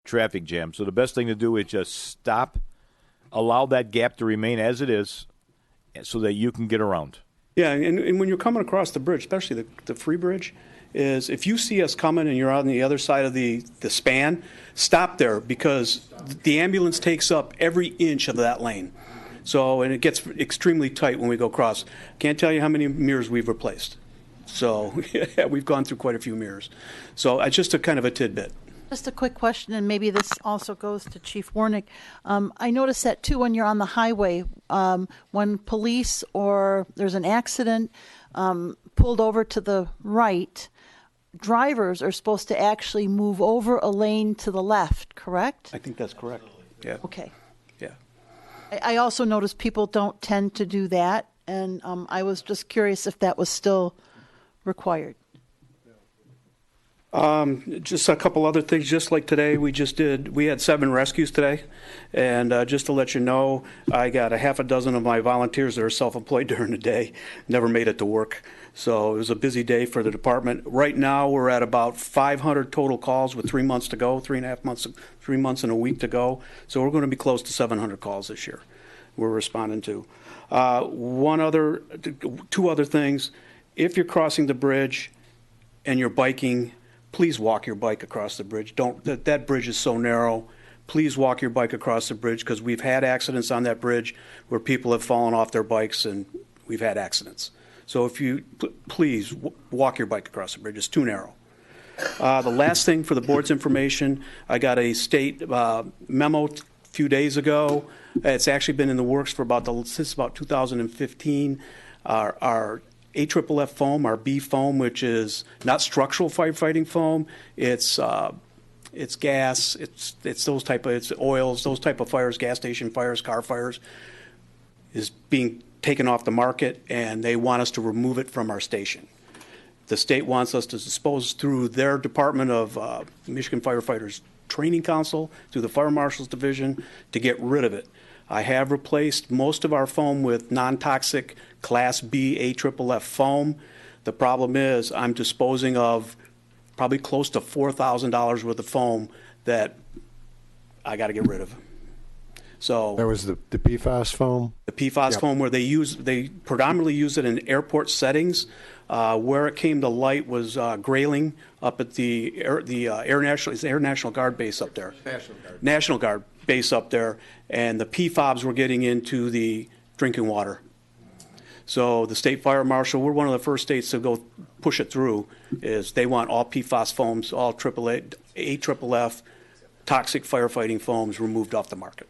traffic jam. So the best thing to do is just stop, allow that gap to remain as it is so that you can get around. Yeah, and when you're coming across the bridge, especially the free bridge, is if you see us coming and you're on the other side of the span, stop there because the ambulance takes up every inch of that lane. So, and it gets extremely tight when we go across. Can't tell you how many mirrors we've replaced. So, yeah, we've gone through quite a few mirrors. So, just a kind of a tidbit. Just a quick question, and maybe this also goes to Chief Warnick. I noticed that, too, when you're on the highway, when police or there's an accident pulled over to the right, drivers are supposed to actually move over a lane to the left, correct? I think that's correct. Yeah. Okay. Yeah. I also noticed people don't tend to do that, and I was just curious if that was still required. Just a couple other things, just like today, we had 7 rescues today, and just to let you know, I got a half a dozen of my volunteers that are self-employed during the day, never made it to work, so it was a busy day for the department. Right now, we're at about 500 total calls with 3 months to go, 3.5 months, 3 months and a week to go, so we're going to be close to 700 calls this year we're responding to. Two other things, if you're crossing the bridge and you're biking, please walk your bike across the bridge. That bridge is so narrow. Please walk your bike across the bridge because we've had accidents on that bridge where people have fallen off their bikes and we've had accidents. So if you please walk your bike across the bridge, it's too narrow. The last thing for the board's information, I got a state memo a few days ago. It's actually been in the works for since about 2015. Our a8d6 foam, our B foam, which is not structural firefighting foam. It's gas. It's those type of it's oils. Those type of fires, gas station fires, car fires, is being taken off the market, and they want us to remove it from our station. The state wants us to dispose through their Department of Michigan Firefighters Training Council, through the Fire Marshal's Division, to get rid of it. I have replaced most of our foam with non-toxic Class B a8d6 foam. The problem is I'm disposing of probably close to $4,000 worth of foam that I got to get rid of. So that was the PFAS foam? The PFAS foam, where they predominantly use it in airport settings. Where it came to light was grailing up at the Air National Guard base up there. National Guard base up there, and the PFAS were getting into the drinking water. So the state fire marshal, we're one of the first states to go push it through, is they want all PFAS foams, all a8FFF toxic firefighting foams removed off the market.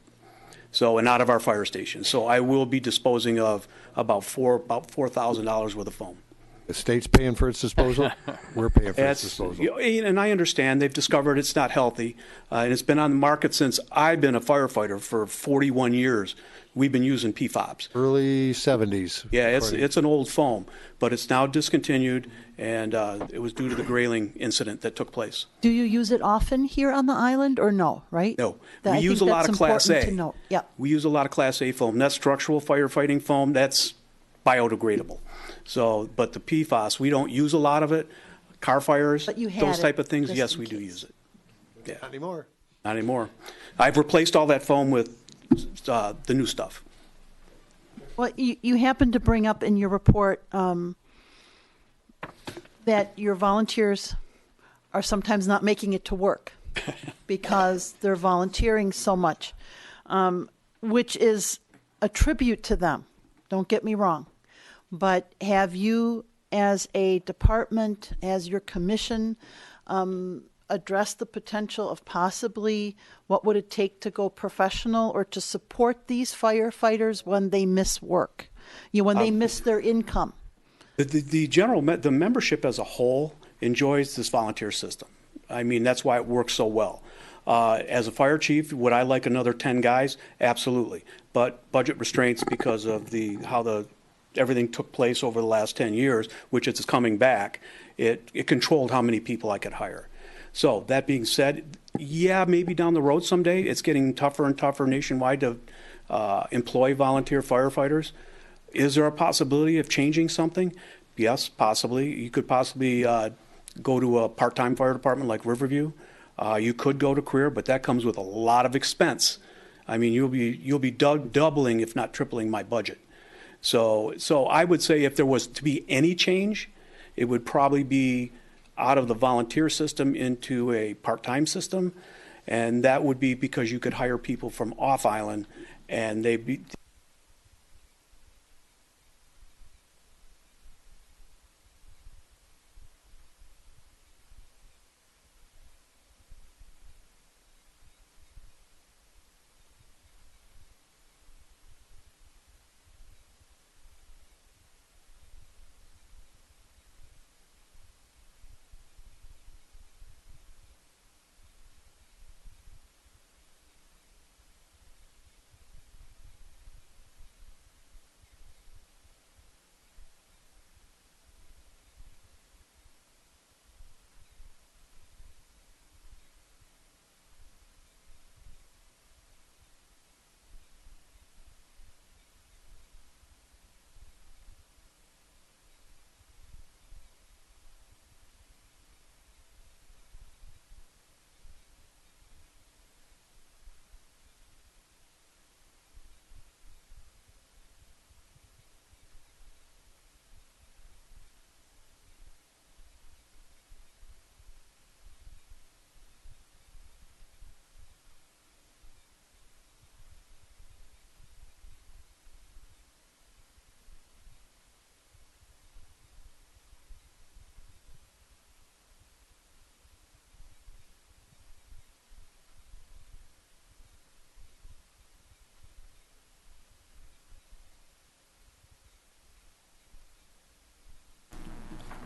So, and out of our fire stations. So I will be disposing of about $4,000 worth of foam. The state's paying for its disposal. We're paying for its disposal. And I understand they've discovered it's not healthy, and it's been on the market since I've been a firefighter for 41 years. We've been using PFAS. Early 70s. Yeah, it's an old foam, but it's now discontinued, and it was due to the grailing incident that took place. Do you use it often here on the island, or no? Right? No, we use a lot of Class A. Yeah, we use a lot of Class A foam. That's structural firefighting foam. That's biodegradable. So, but the PFAS, we don't use a lot of it. Car fires, those type of things, yes, we do use it. Yeah. Not anymore. Not anymore. I've replaced all that foam with the new stuff. Well, you happen to bring up in your report that your volunteers are sometimes not making it to work because they're volunteering so much, which is a tribute to them. Don't get me wrong. But have you, as a department, as your commission, addressed the potential of possibly what would it take to go professional or to support these firefighters when they miss work, when they miss their income? The membership as a whole enjoys this volunteer system. I mean, that's why it works so well. As a fire chief, would I like another 10 guys? Absolutely. But budget restraints because of how everything took place over the last 10 years, which is coming back, it controlled how many people I could hire. So that being said, yeah, maybe down the road someday, it's getting tougher and tougher nationwide to employ volunteer firefighters. Is there a possibility of changing something? Yes, possibly. You could possibly go to a part-time fire department like Riverview. You could go to career, but that comes with a lot of expense. I mean, you'll be doubling, if not tripling, my budget. So I would say if there was to be any change, it would probably be out of the volunteer system into a part-time system, and that would be because you could hire people from off island, and they'd be.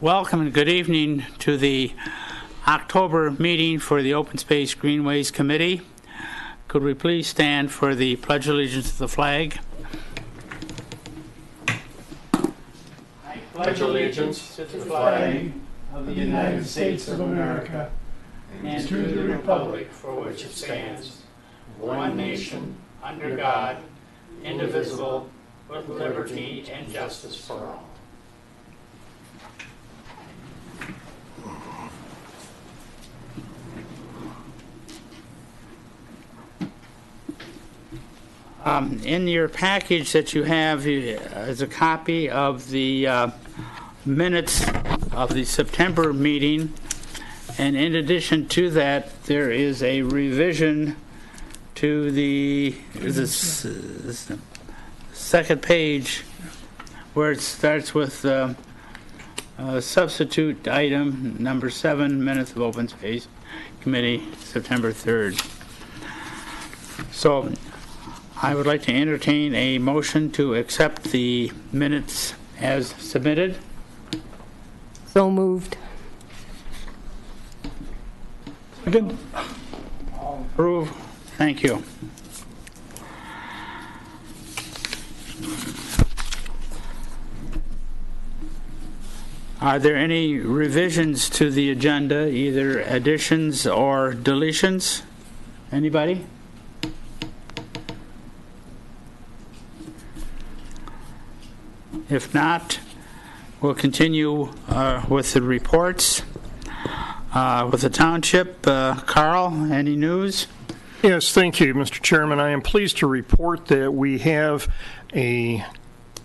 Welcome and good evening to the October meeting for the Open Space Greenways Committee. Could we please stand for the Pledge of Allegiance to the flag? I pledge allegiance to the flag of the United States of America and to the republic for which it stands, one nation, under God, indivisible, with liberty and justice for all. In your package that you have is a copy of the minutes of the September meeting, and in addition to that, there is a revision to the second page where it starts with substitute item number 7, minutes of Open Space Committee, September 3rd. So I would like to entertain a motion to accept the minutes as submitted. So moved. Second. All approve. Thank you. Are there any revisions to the agenda, either additions or deletions? Anybody? If not, we'll continue with the reports. With the township, Carl, any news? Yes, thank you, Mr. Chairman. I am pleased to report that we have a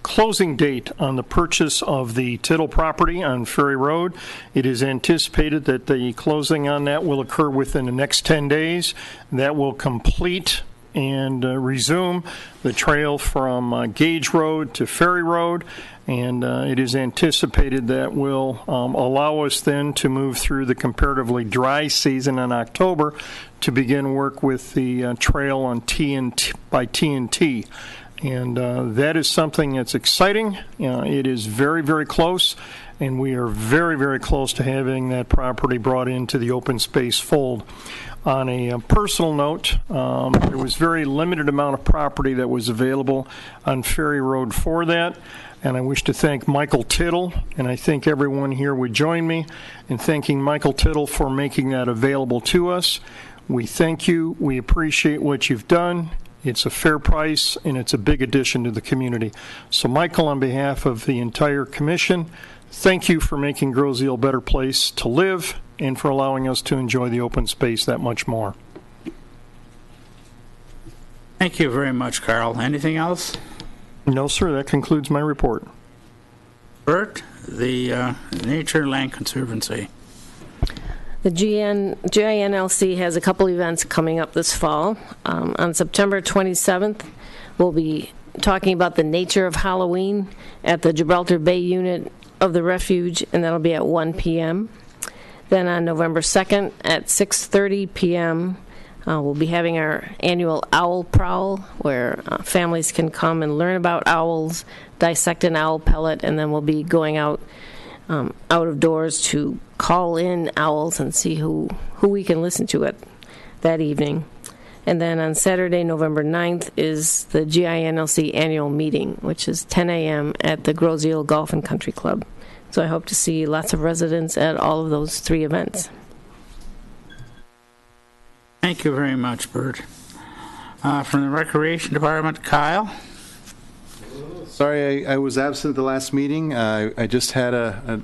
closing date on the purchase of the Tittle property on Ferry Road. It is anticipated that the closing on that will occur within the next 10 days. That will complete and resume the trail from Gage Road to Ferry Road, and it is anticipated that will allow us then to move through the comparatively dry season in October to begin work with the trail on TNT by TNT. And that is something that's exciting. It is very, very close, and we are very, very close to having that property brought into the open space fold. On a personal note, there was very limited amount of property that was available on Ferry Road for that, and I wish to thank Michael Tittle, and I think everyone here would join me in thanking Michael Tittle for making that available to us. We thank you. We appreciate what you've done. It's a fair price, and it's a big addition to the community. So, Michael, on behalf of the entire commission, thank you for making Grosseile a better place to live and for allowing us to enjoy the open space that much more. Thank you very much, Carl. Anything else? No, sir, that concludes my report. Bert, the Nature and Land Conservancy. The GINLC has a couple events coming up this fall. On September 27th, we'll be talking about the nature of Halloween at the Gibraltar Bay unit of the refuge, and that'll be at 1 p.m. Then on November 2nd at 6:30 p.m., we'll be having our annual Owl Prowl, where families can come and learn about owls, dissect an owl pellet, and then we'll be going out of doors to call in owls and see who we can listen to it that evening. And then on Saturday, November 9th, is the GINLC annual meeting, which is 10 a.m. at the Grosseile Golf and Country Club. So I hope to see lots of residents at all of those 3 events. Thank you very much, Bert. From the Recreation Department, Kyle. Sorry, I was absent at the last meeting. I just had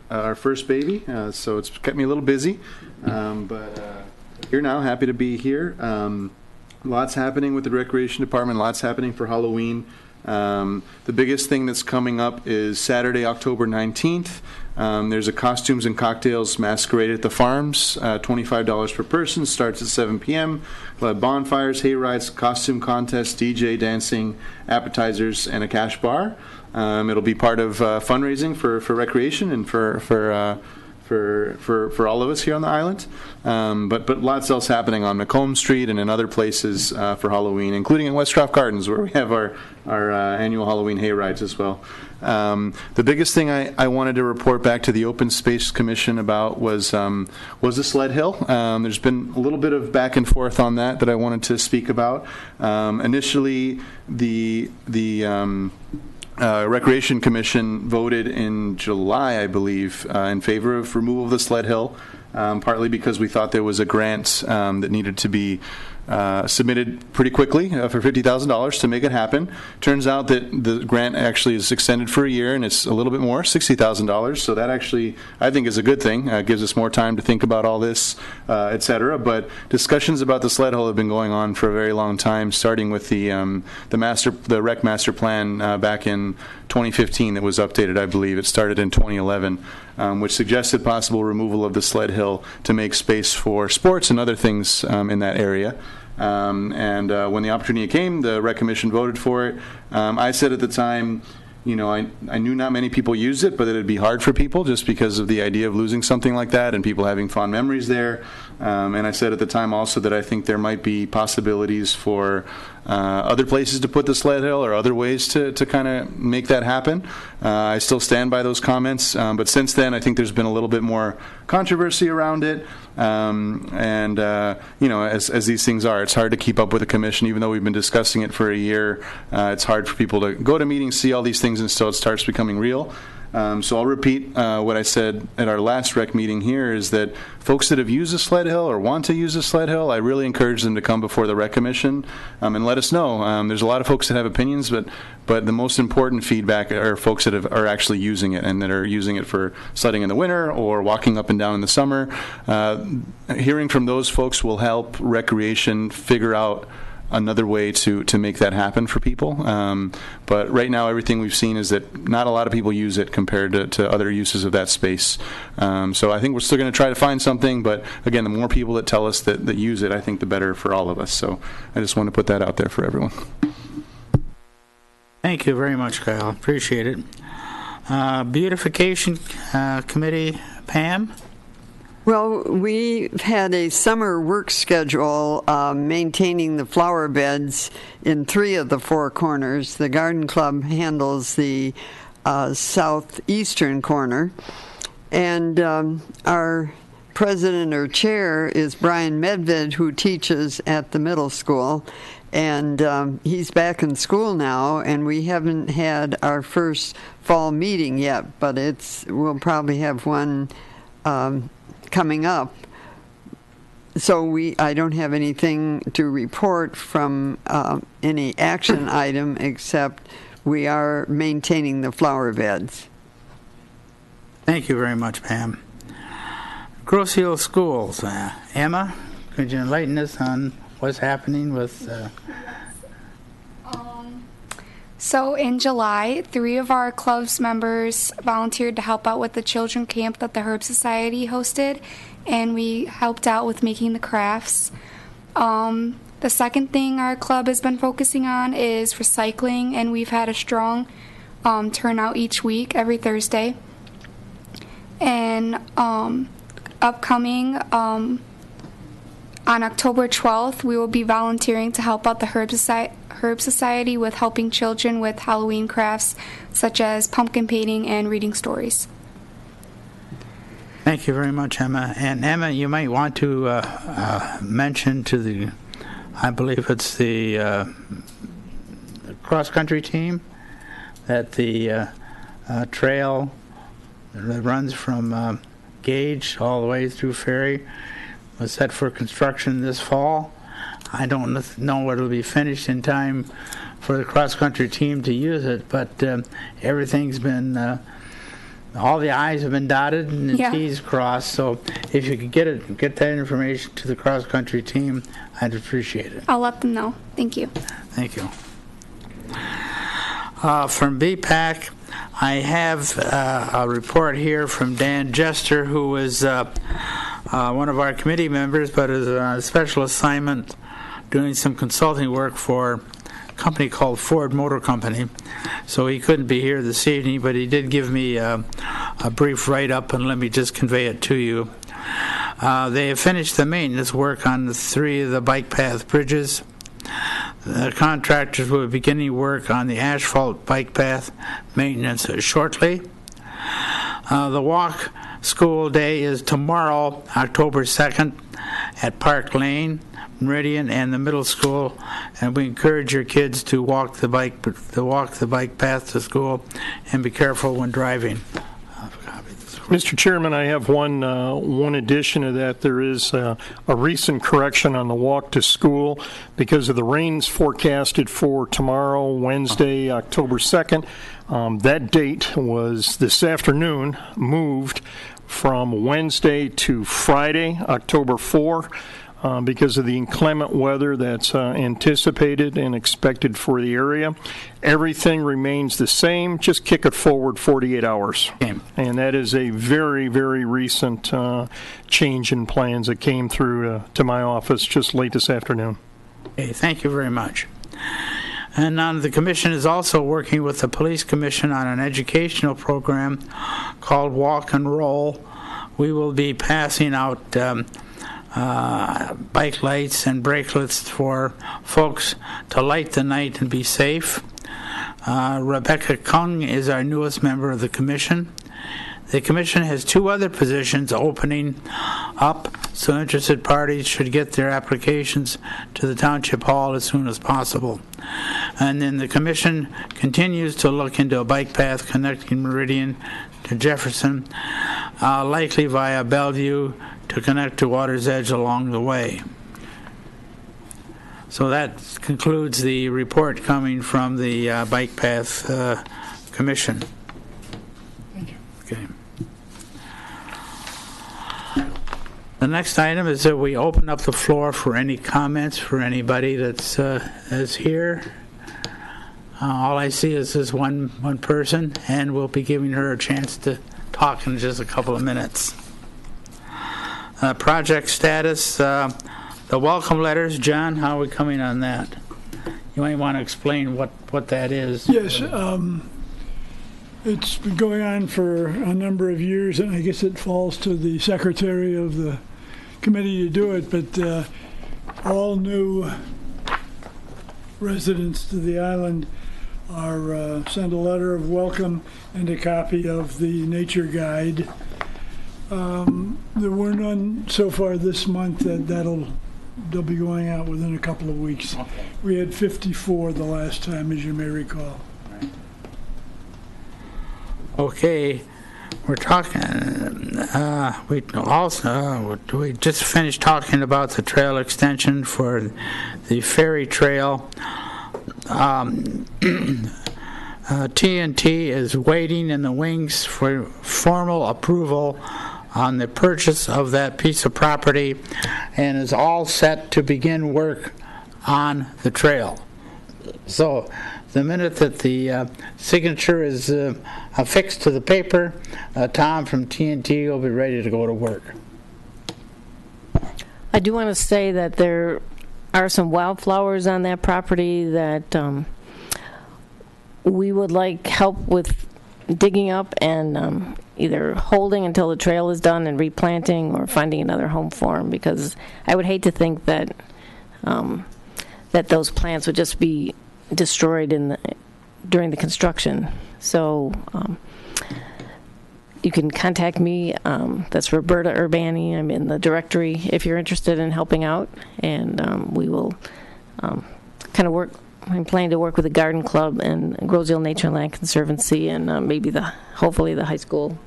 our first baby, so it's kept me a little busy. But here now, happy to be here. Lots happening with the Recreation Department, lots happening for Halloween. The biggest thing that's coming up is Saturday, October 19th. There's a costumes and cocktails masquerade at the farms, $25 per person, starts at 7 p.m. We'll have bonfires, hay rides, costume contests, DJ, dancing, appetizers, and a cash bar. It'll be part of fundraising for recreation and for all of us here on the island. But lots else happening on Macomb Street and in other places for Halloween, including in Westcroft Gardens, where we have our annual Halloween hay rides as well. The biggest thing I wanted to report back to the Open Space Commission about was the sled hill. There's been a little bit of back and forth on that I wanted to speak about. Initially, the Recreation Commission voted in July, I believe, in favor of removal of the sled hill, partly because we thought there was a grant that needed to be submitted pretty quickly for $50,000 to make it happen. Turns out that the grant actually is extended for a year, and it's a little bit more, $60,000. So that actually, I think, is a good thing. Gives us more time to think about all this, et cetera. But discussions about the sled hill have been going on for a very long time, starting with the rec master plan back in 2015 that was updated, I believe. It started in 2011, which suggested possible removal of the sled hill to make space for sports and other things in that area. And when the opportunity came, the Rec Commission voted for it. I said at the time, I knew not many people used it, but that it'd be hard for people just because of the idea of losing something like that and people having fond memories there. And I said at the time also that I think there might be possibilities for other places to put the sled hill or other ways to kind of make that happen. I still stand by those comments, but since then I think there's been a little bit more controversy around it. As these things are, it's hard to keep up with the commission, even though we've been discussing it for a year. It's hard for people to go to meetings, see all these things until it starts becoming real. So I'll repeat what I said at our last rec meeting here, is that folks that have used a sled hill or want to use a sled hill, I really encourage them to come before the rec commission and let us know. There's a lot of folks that have opinions, but the most important feedback are folks that are actually using it and that are using it for sledding in the winter or walking up and down in the summer. Hearing from those folks will help recreation figure out another way to make that happen for people. But right now, everything we've seen is that not a lot of people use it compared to other uses of that space. So I think we're still going to try to find something, but again, the more people that tell us that use it, I think the better for all of us. So I just want to put that out there for everyone. Thank you very much, Kyle. Appreciate it. Beautification Committee, Pam? Well, we've had a summer work schedule maintaining the flower beds in 3 of the 4 corners. The Garden Club handles the southeastern corner. And our president or chair is Brian Medved, who teaches at the middle school. And he's back in school now, and we haven't had our first fall meeting yet, but we'll probably have one coming up. So I don't have anything to report from any action item, except we are maintaining the flower beds. Thank you very much, Pam. Grosseile Schools. Emma, could you enlighten us on what's happening with... So in July, 3 of our club's members volunteered to help out with the children camp that the Herb Society hosted, and we helped out with making the crafts. The second thing our club has been focusing on is recycling, and we've had a strong turnout each week, every Thursday. And upcoming, on October 12th, we will be volunteering to help out the Herb Society with helping children with Halloween crafts, such as pumpkin painting and reading stories. Thank you very much, Emma. And Emma, you might want to mention to the, I believe it's the cross-country team, that the trail that runs from Gage all the way through Ferry was set for construction this fall. I don't know whether it'll be finished in time for the cross-country team to use it, but everything's been, all the I's have been dotted and the T's crossed, so if you could get that information to the cross-country team, I'd appreciate it. I'll let them know. Thank you. Thank you. From BPAC, I have a report here from Dan Jester, who is one of our committee members, but is on a special assignment doing some consulting work for a company called Ford Motor Company. So he couldn't be here this evening, but he did give me a brief write-up, and let me just convey it to you. They have finished the maintenance work on the 3 of the bike path bridges. The contractors will be beginning work on the asphalt bike path maintenance shortly. The walk school day is tomorrow, October 2nd, at Park Lane, Meridian, and the middle school, and we encourage your kids to walk the bike path to school, and be careful when driving. Mr. Chairman, I have one addition to that. There is a recent correction on the walk to school because of the rains forecasted for tomorrow, Wednesday, October 2nd. That date was this afternoon moved from Wednesday to Friday, October 4. Because of the inclement weather that's anticipated and expected for the area. Everything remains the same, just kick it forward 48 hours. Okay. And that is a very, very recent change in plans that came through to my office just late this afternoon. Okay, thank you very much. And the Commission is also working with the Police Commission on an educational program called Walk and Roll. We will be passing out bike lights and bracelets for folks to light the night and be safe. Rebecca Kung is our newest member of the Commission. The Commission has 2 other positions opening up, so interested parties should get their applications to the Township Hall as soon as possible. And then the Commission continues to look into a bike path connecting Meridian to Jefferson, likely via Bellevue, to connect to Water's Edge along the way. So that concludes the report coming from the Bike Path Commission. Thank you. Okay. The next item is that we open up the floor for any comments for anybody that's here. All I see is this one person, and we'll be giving her a chance to talk in just a couple of minutes. Project status, the welcome letters. John, how are we coming on that? You might want to explain what that is. Yes, it's been going on for a number of years, and I guess it falls to the secretary of the committee to do it, but all new residents to the island are sent a letter of welcome and a copy of the nature guide. There were none so far this month. They'll be going out within a couple of weeks. Okay. We had 54 the last time, as you may recall. Right. Okay, we're talking. We just finished talking about the trail extension for the ferry trail. TNT is waiting in the wings for formal approval on the purchase of that piece of property and is all set to begin work on the trail. So the minute that the signature is affixed to the paper, Tom from TNT will be ready to go to work. I do want to say that there are some wildflowers on that property that we would like help with digging up and either holding until the trail is done and replanting or finding another home for them, because I would hate to think that that those plants would just be destroyed during the construction. So you can contact me. That's Roberta Urbani. I'm in the directory if you're interested in helping out, and we will kind of work. I'm planning to work with the Garden Club and Grosseile Nature and Land Conservancy, and maybe hopefully the high school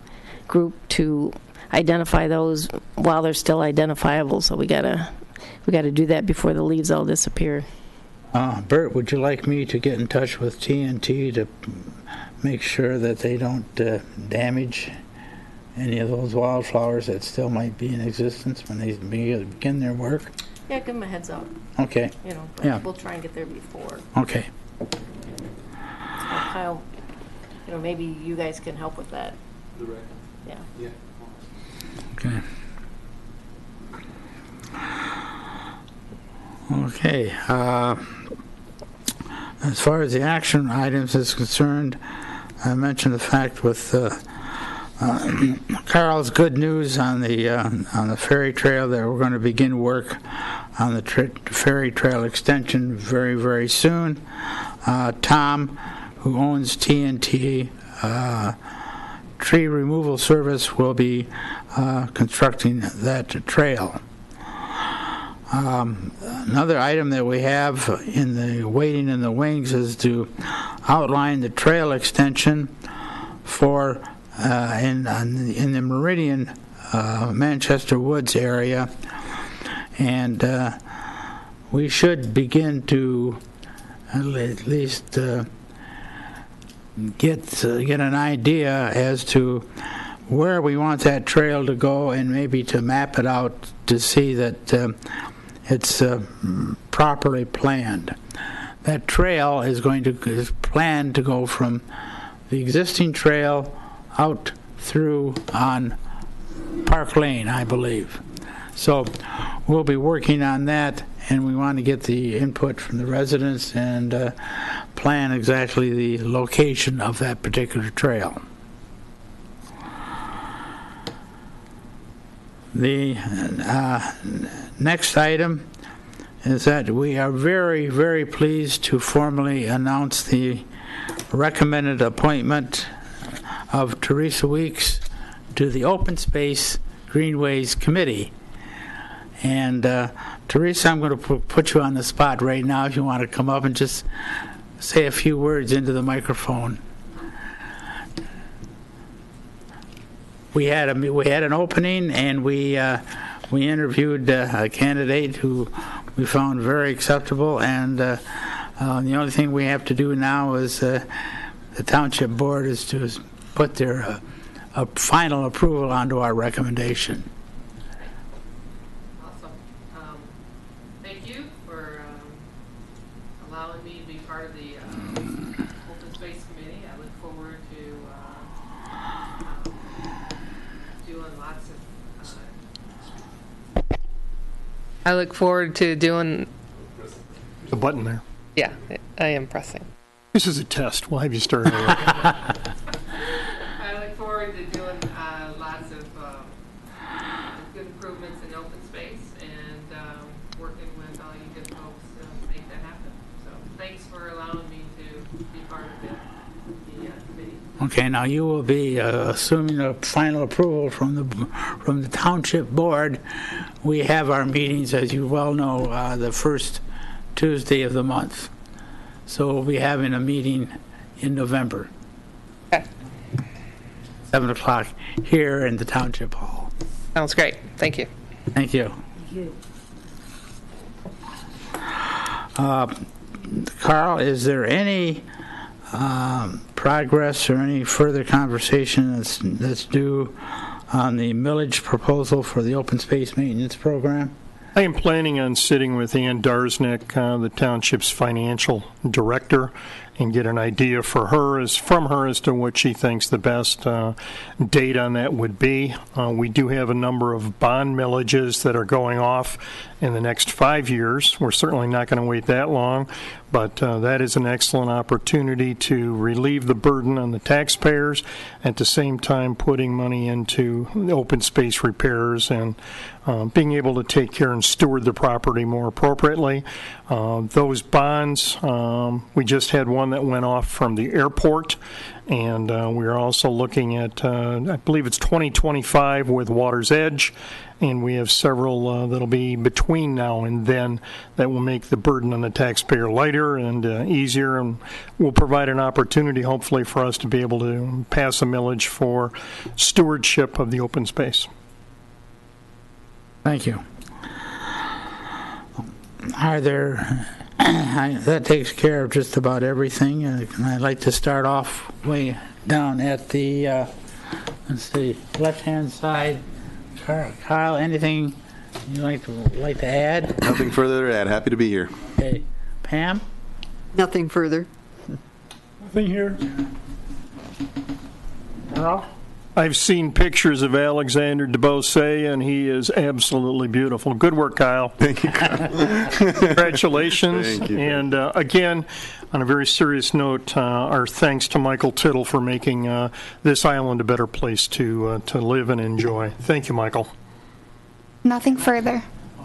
group to identify those while they're still identifiable. So we gotta do that before the leaves all disappear. Bert, would you like me to get in touch with TNT to make sure that they don't damage any of those wildflowers that still might be in existence when they begin their work? Yeah, give them a heads up. Okay. Yeah. We'll try and get there before. Okay. Kyle, maybe you guys can help with that. Yeah. Okay. Okay. As far as the action items is concerned, I mentioned the fact with Carl's good news on the ferry trail that we're going to begin work on the ferry trail extension very, very soon. Tom, who owns TNT Tree Removal Service, will be constructing that trail. Another item that we have in the waiting in the wings is to outline the trail extension for in the Meridian Manchester Woods area, and we should begin to at least get an idea as to where we want that trail to go, and maybe to map it out to see that it's properly planned. That trail is planned to go from the existing trail out through on Park Lane, I believe. So we'll be working on that, and we want to get the input from the residents and plan exactly the location of that particular trail. The next item is that we are very, very pleased to formally announce the recommended appointment of Teresa Weeks to the Open Space Greenways Committee. And Teresa, I'm going to put you on the spot right now if you want to come up and just say a few words into the microphone. We had an opening, and we interviewed a candidate who we found very acceptable, and the only thing we have to do now is the township board is to put their final approval onto our recommendation. Awesome. Thank you for allowing me to be part of the Open Space Committee. I look forward to doing lots of I look forward to doing... There's a button there. Yeah, I am pressing. This is a test. We'll have you start over. I look forward to doing lots of good improvements in open space and working with all you good folks to make that happen. So thanks for allowing me to be part of the committee. Okay, now you will be assuming a final approval from the township board. We have our meetings, as you well know, the first Tuesday of the month. So we'll be having a meeting in November. Okay. 7 o'clock here in the township hall. Sounds great. Thank you. Thank you. Carl, is there any progress or any further conversation that's due on the millage proposal for the open space maintenance program? I am planning on sitting with Ann Darsnick, the township's financial director, and get an idea from her as to what she thinks the best date on that would be. We do have a number of bond millages that are going off in the next 5 years. We're certainly not going to wait that long, but that is an excellent opportunity to relieve the burden on the taxpayers, at the same time putting money into open space repairs and being able to take care and steward the property more appropriately. Those bonds, we just had one that went off from the airport, and we're also looking at, I believe it's 2025 with Water's Edge, and we have several that'll be between now and then that will make the burden on the taxpayer lighter and easier, and will provide an opportunity, hopefully, for us to be able to pass a millage for stewardship of the open space. Thank you. Are there, that takes care of just about everything. I'd like to start off way down at the, let's see, left-hand side. Kyle, anything you'd like to add? Nothing further to add. Happy to be here. Okay. Pam? Nothing further. Nothing here. Carl? I've seen pictures of Alexander DeBose, and he is absolutely beautiful. Good work, Kyle. Thank you, Kyle. Congratulations. Thank you. And again, on a very serious note, our thanks to Michael Tittle for making this island a better place to live and enjoy. Thank you, Michael. Nothing further.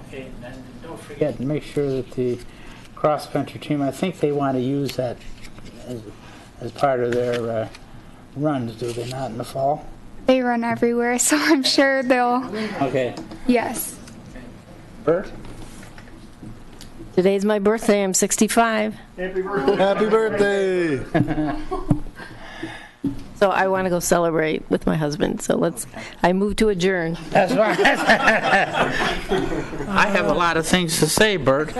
Okay, and don't forget, make sure that the cross-country team, I think they want to use that as part of their runs, do they not, in the fall? They run everywhere, so I'm sure they'll. Okay. Yes. Bert? Today's my birthday. I'm 65. Happy birthday. Happy birthday. So I want to go celebrate with my husband. So I move to adjourn. That's right. I have a lot of things to say, Bert.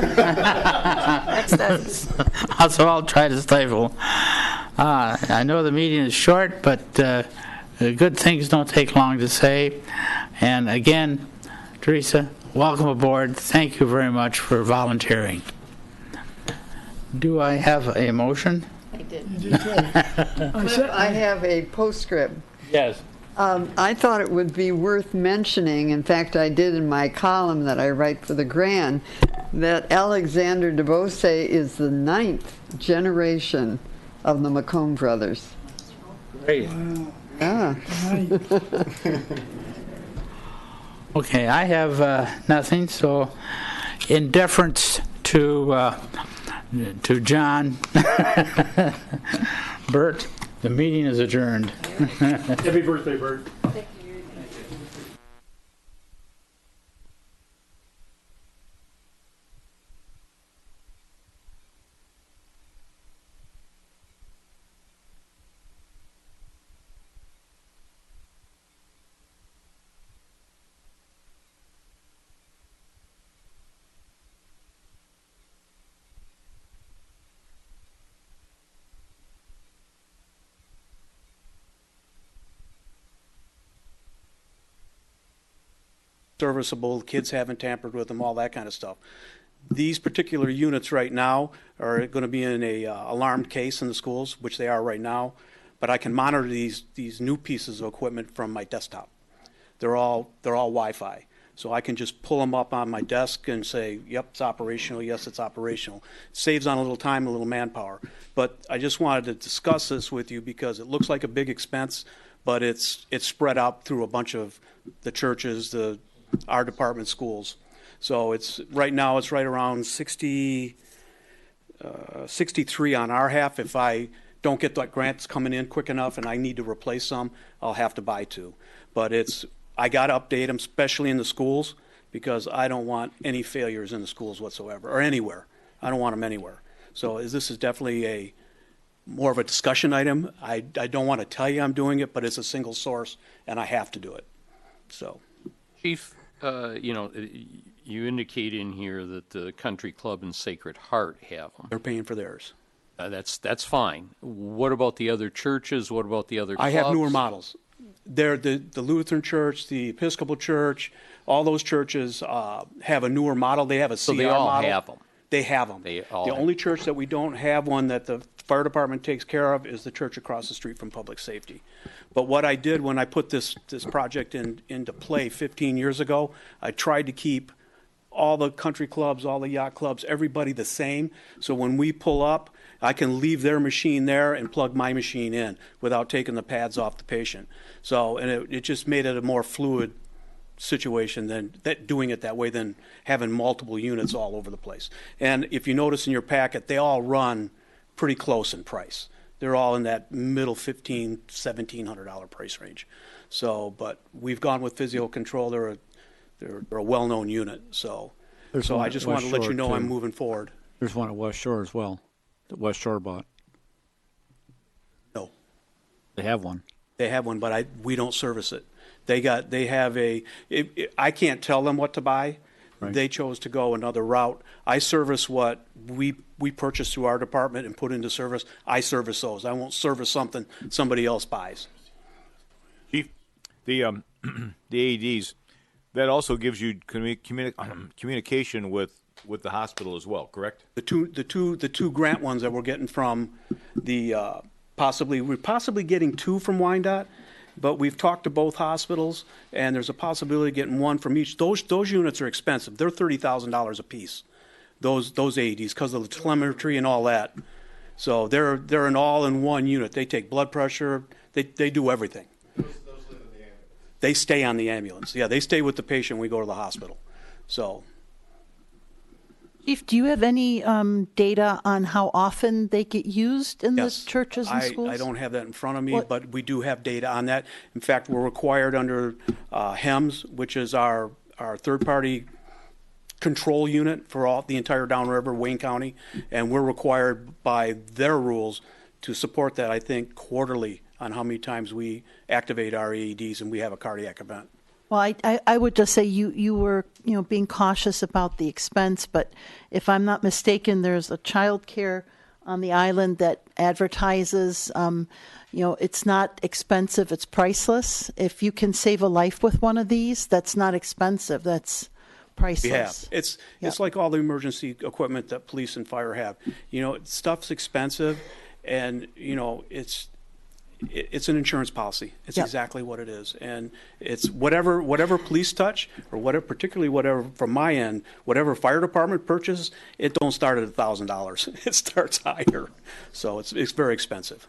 So I'll try to stifle. I know the meeting is short, but good things don't take long to say. And again, Teresa, welcome aboard. Thank you very much for volunteering. Do I have a motion? I did. I have a postscript. Yes. I thought it would be worth mentioning, in fact, I did in my column that I write for the Grand, that Alexander DeBose is the 9th generation of the McComb brothers. Great. Yeah. Okay, I have nothing, so in deference to John, Bert, the meeting is adjourned. Happy birthday, Bert. Serviceable, kids haven't tampered with them, all that kind of stuff. These particular units right now are going to be in a alarmed case in the schools, which they are right now, but I can monitor these new pieces of equipment from my desktop. They're all Wi-Fi, so I can just pull them up on my desk and say, yep, it's operational, yes, it's operational. It saves on a little time, a little manpower. But I just wanted to discuss this with you because it looks like a big expense, but it's spread out through a bunch of the churches, our department schools. So right now it's right around 63 on our half. If I don't get the grants coming in quick enough and I need to replace some, I'll have to buy 2. But I got to update them, especially in the schools, because I don't want any failures in the schools whatsoever, or anywhere. I don't want them anywhere. So this is definitely more of a discussion item. I don't want to tell you I'm doing it, but it's a single source and I have to do it. So. Chief, you indicate in here that the Country Club and Sacred Heart have them. They're paying for theirs. That's fine. What about the other churches? What about the other clubs? I have newer models. They're the Lutheran Church, the Episcopal Church, all those churches have a newer model. They have a CR So they all model. have them. They have them. They all The have only church that we don't have one that the fire department takes care of is the church across the street from public safety. But what I did when I put this project into play 15 years ago, I tried to keep all the country clubs, all the yacht clubs, everybody the same. So when we pull up, I can leave their machine there and plug my machine in without taking the pads off the patient. So, and it just made it a more fluid situation than doing it that way than having multiple units all over the place. And if you notice in your packet, they all run pretty close in price. They're all in that middle $1,500, $1,700 price range. So, but we've gone with Physio Control. They're a well-known unit. So I just wanted to let you know I'm moving forward. There's one at West Shore as well, that West Shore bought. No. They have one. They have one, but we don't service it. They have I can't tell them what to buy. Right. They chose to go another route. I service what we purchase through our department and put into service. I service those. I won't service something somebody else buys. Chief, the AEDs, that also gives you communication with the hospital as well, correct? The two grant ones that we're getting from the we're possibly getting two from Wyandotte, but we've talked to both hospitals, and there's a possibility of getting one from each. Those units are expensive. They're $30,000 a piece. Those AEDs, because of the telemetry and all that. So they're an all-in-one unit. They take blood pressure. They do everything. Those live in the ambulance. They stay on the ambulance. Yeah, they stay with the patient when we go to the hospital. So. Chief, do you have any data on how often they get used in Yes. the churches and schools? I don't have that in front of me, but we do have data on that. In fact, we're required under HEMS, which is our third-party control unit for the entire downriver, Wayne County, and we're required by their rules to support that, I think, quarterly on how many times we activate our AEDs and we have a cardiac event. Well, I would just say you were being cautious about the expense, but if I'm not mistaken, there's a child care on the island that advertises, it's not expensive, it's priceless. If you can save a life with one of these, that's not expensive, that's priceless. We have. It's like all the emergency equipment that police and fire have. Stuff's expensive, and it's an insurance policy. It's exactly what it is, and it's whatever police touch, or whatever from my end, whatever fire department purchases, it don't start at $1,000. It starts higher, so it's very expensive.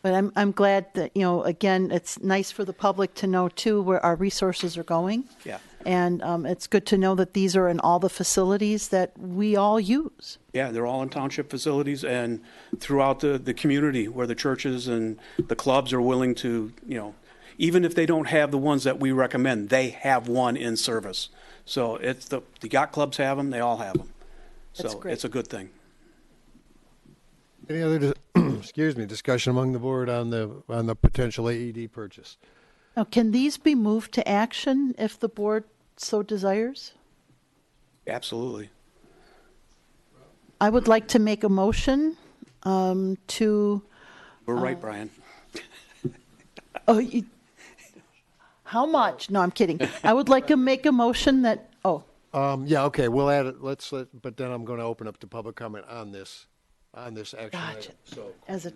But I'm glad that again, it's nice for the public to know too where our resources are going. Yeah. And it's good to know that these are in all the facilities that we all use. Yeah, they're all in township facilities and throughout the community where the churches and the clubs are willing to, even if they don't have the ones that we recommend, they have one in service. So it's the yacht clubs have them, they all have them. That's so great. It's a good thing. Any other discussion among the board on the potential AED purchase? Now, can these be moved to action if the board so desires? Absolutely. I would like to make a motion to. We're right, Brian. How much? No, I'm kidding. I would like to make a motion that. Yeah. Okay. We'll add it. But then I'm going to open up to public comment on this action Gotcha. item. So, As a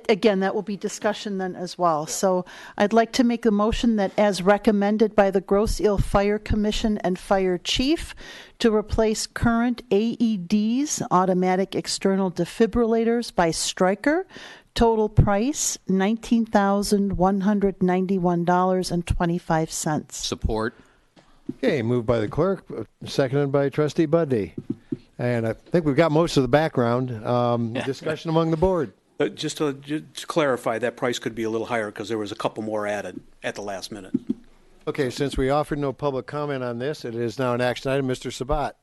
again, that will be discussion then as well. Yeah. So I'd like to make a motion that as recommended by the Grosseile Fire Commission and Fire Chief to replace current AEDs, automatic external defibrillators, by Stryker. Total price, $19,191.25. Support. Okay, moved by the clerk, seconded by Trustee Budde. And I think we've got most of the background. Discussion among the board. Just to clarify, that price could be a little higher because there was a couple more added at the last minute. Okay, since we offered no public comment on this, it is now an action item. Mr. Sabat.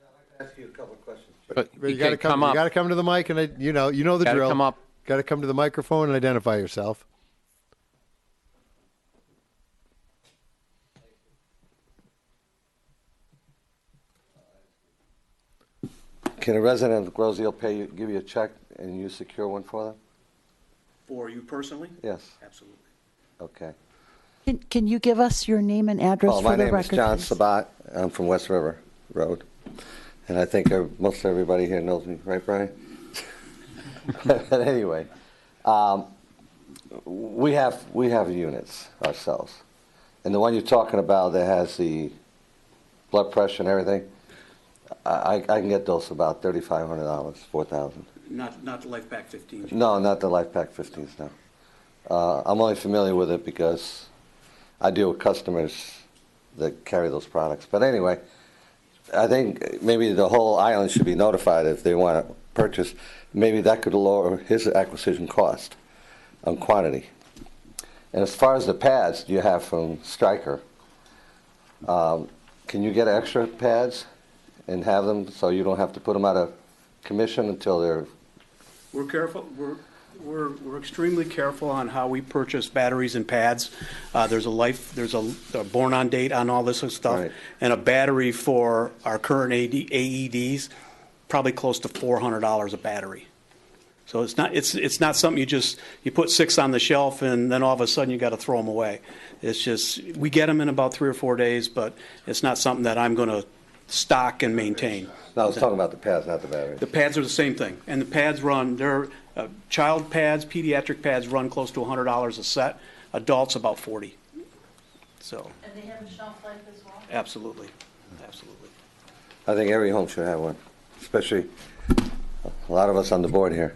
I'd like to ask you a couple of questions. But you got to come up. You got to come to the mic, and you know the drill. Come up. Got to come to the microphone and identify yourself. Can a resident of Grosseile give you a check and you secure one for them? For you personally? Yes. Absolutely. Okay. Can you give us your name and address for the record? My name is John please? Sabat. I'm from West River Road. And I think most everybody here knows me, right, Brian? But anyway, we have units ourselves. And the one you're talking about that has the blood pressure and everything, I can get those for about $3,500, $4,000. Not the Life Pack 15. No, not the Life Pack 15s, no. I'm only familiar with it because I deal with customers that carry those products. But anyway, I think maybe the whole island should be notified if they want to purchase. Maybe that could lower his acquisition cost on quantity. And as far as the pads you have from Stryker, can you get extra pads and have them so you don't have to put them out of commission until they're... We're careful. We're extremely careful on how we purchase batteries and pads. There's a born-on date on all this stuff, Right. And a battery for our current AEDs, probably close to $400 a battery. So it's not something you put 6 on the shelf and then all of a sudden you got to throw them away. It's just we get them in about 3 or 4 days, but it's not something that I'm going to stock and maintain. No, I was talking about the pads, not the batteries. The pads are the same thing, and the pads they're child pads, pediatric pads run close to $100 a set. Adults about $40. So. And they have a shelf life as well? Absolutely. I think every home should have one, especially a lot of us on the board here.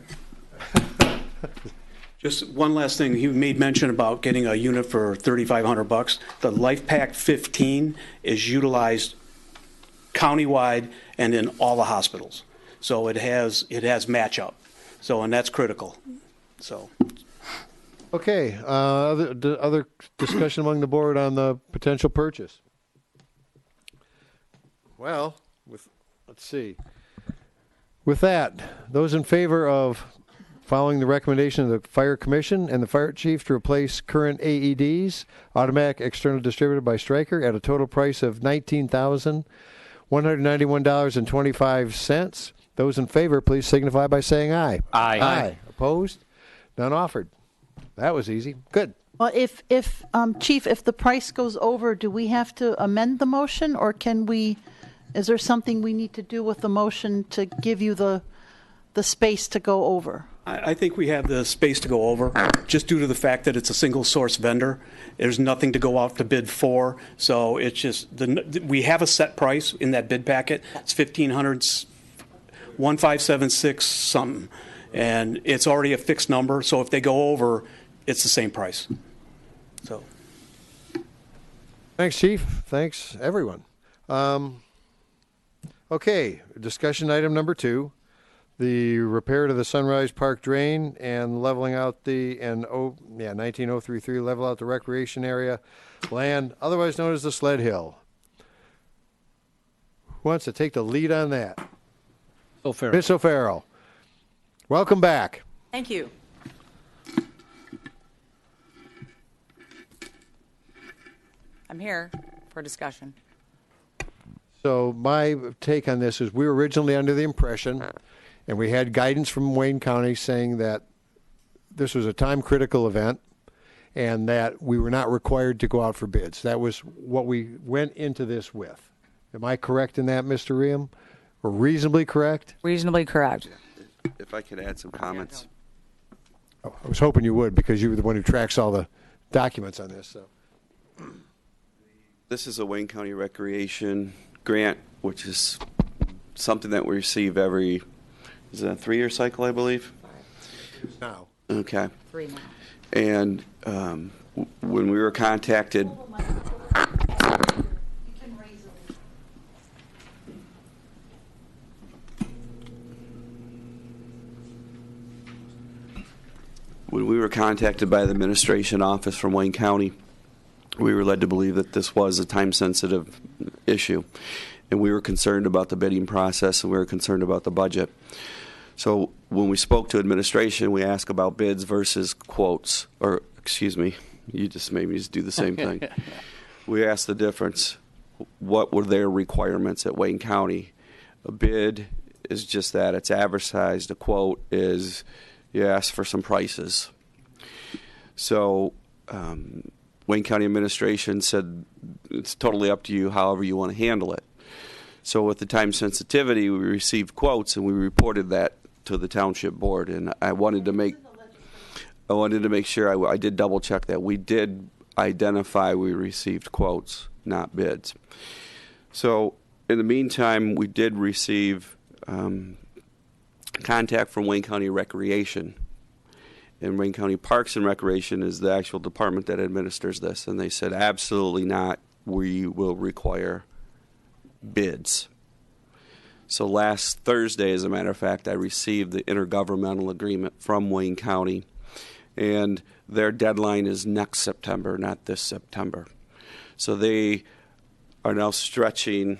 Just one last thing. He made mention about getting a unit for $3,500. The Life Pack 15 is utilized countywide and in all the hospitals. So it has match up. So, and that's critical. So. Okay. Other discussion among the board on the potential purchase? Well, let's see. With that, those in favor of following the recommendation of the Fire Commission and the Fire Chief to replace current AEDs, automatic external distributed by Stryker, at a total price of $19,191.25. Those in favor, please signify by saying aye. Aye. Aye. Opposed? None offered. That was easy. Good. Well, if Chief, if the price goes over, do we have to amend the motion, or is there something we need to do with the motion to give you the space to go over? I think we have the space to go over, just due to the fact that it's a single source vendor. There's nothing to go out to bid for, so it's just we have a set price in that bid packet. It's $1,500, 1,576 something, and it's already a fixed number. So if they go over, it's the same price. So, Thanks, Chief. Thanks, everyone. Okay, discussion item number 2. The repair to the Sunrise Park drain and leveling out 19033 level out the recreation area land, otherwise known as the Sled Hill. Who wants to take the lead on that? O'Farrell. Miss O'Farrell. Welcome back. Thank you. I'm here for discussion. So my take on this is we were originally under the impression, and we had guidance from Wayne County saying that this was a time-critical event and that we were not required to go out for bids. That was what we went into this with. Am I correct in that, Mr. Riem? Or reasonably correct? Reasonably correct. If I could add some comments. Oh, I was hoping you would, because you were the one who tracks all the documents on this. So, This is a Wayne County Recreation grant, which is something that we receive every, is it a 3-year cycle, I believe? now. Okay. 3 now. And when we were contacted, by the administration office from Wayne County, we were led to believe that this was a time-sensitive issue. And we were concerned about the bidding process, and we were concerned about the budget. So when we spoke to administration, we asked about bids versus quotes. Or, excuse me, you just made me just do the same thing. We asked the difference. What were their requirements at Wayne County? A bid is just that. It's advertised. A quote is you ask for some prices. So Wayne County Administration said it's totally up to you however you want to handle it. So with the time sensitivity, we received quotes and we reported that to the township board. And I wanted to make sure I did double check that. We did identify we received quotes, not bids. So in the meantime, we did receive contact from Wayne County Recreation. And Wayne County Parks and Recreation is the actual department that administers this. And they said, absolutely not. We will require bids. So last Thursday, as a matter of fact, I received the intergovernmental agreement from Wayne County. And their deadline is next September, not this September. So they are now stretching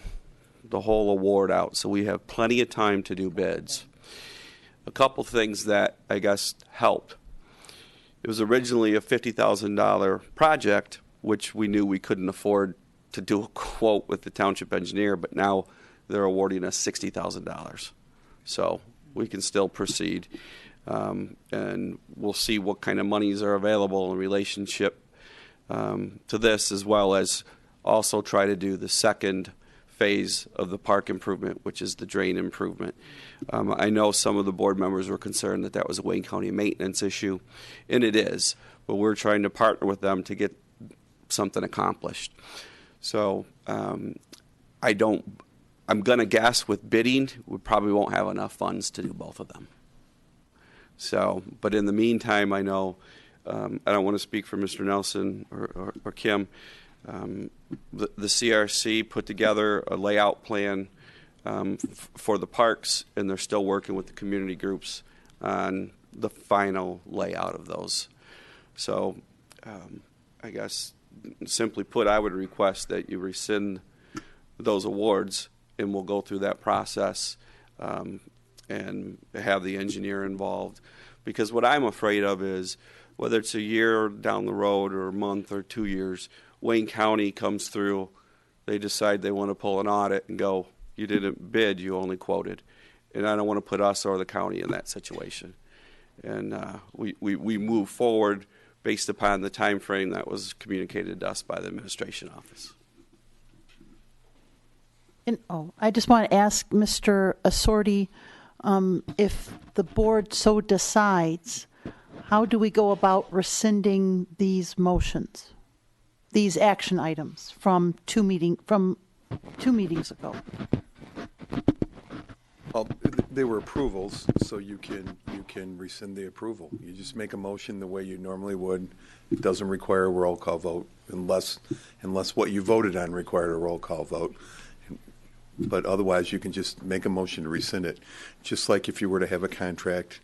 the whole award out. So we have plenty of time to do bids. A couple things that I guess helped. It was originally a $50,000 project, which we knew we couldn't afford to do a quote with the township engineer, but now they're awarding us $60,000. So we can still proceed. And we'll see what kind of monies are available in relationship to this, as well as also try to do the second phase of the park improvement, which is the drain improvement. I know some of the board members were concerned that that was a Wayne County maintenance issue, and it is, but we're trying to partner with them to get something accomplished. So I'm going to guess with bidding, we probably won't have enough funds to do both of them. So, but in the meantime, I know, I don't want to speak for Mr. Nelson or Kim. The CRC put together a layout plan for the parks, and they're still working with the community groups on the final layout of those. So I guess simply put, I would request that you rescind those awards, and we'll go through that process and have the engineer involved. Because what I'm afraid of is, whether it's a year down the road or a month or 2 years, Wayne County comes through, they decide they want to pull an audit and go, you didn't bid, you only quoted. And I don't want to put us or the county in that situation. And we move forward based upon the time frame that was communicated to us by the administration office. And, I just want to ask Mr. Assorti, if the board so decides, how do we go about rescinding these motions, these action items from two meetings ago? Well, they were approvals, so you can rescind the approval. You just make a motion the way you normally would. It doesn't require a roll call vote unless what you voted on required a roll call vote. But otherwise, you can just make a motion to rescind it. Just like if you were to have a contract,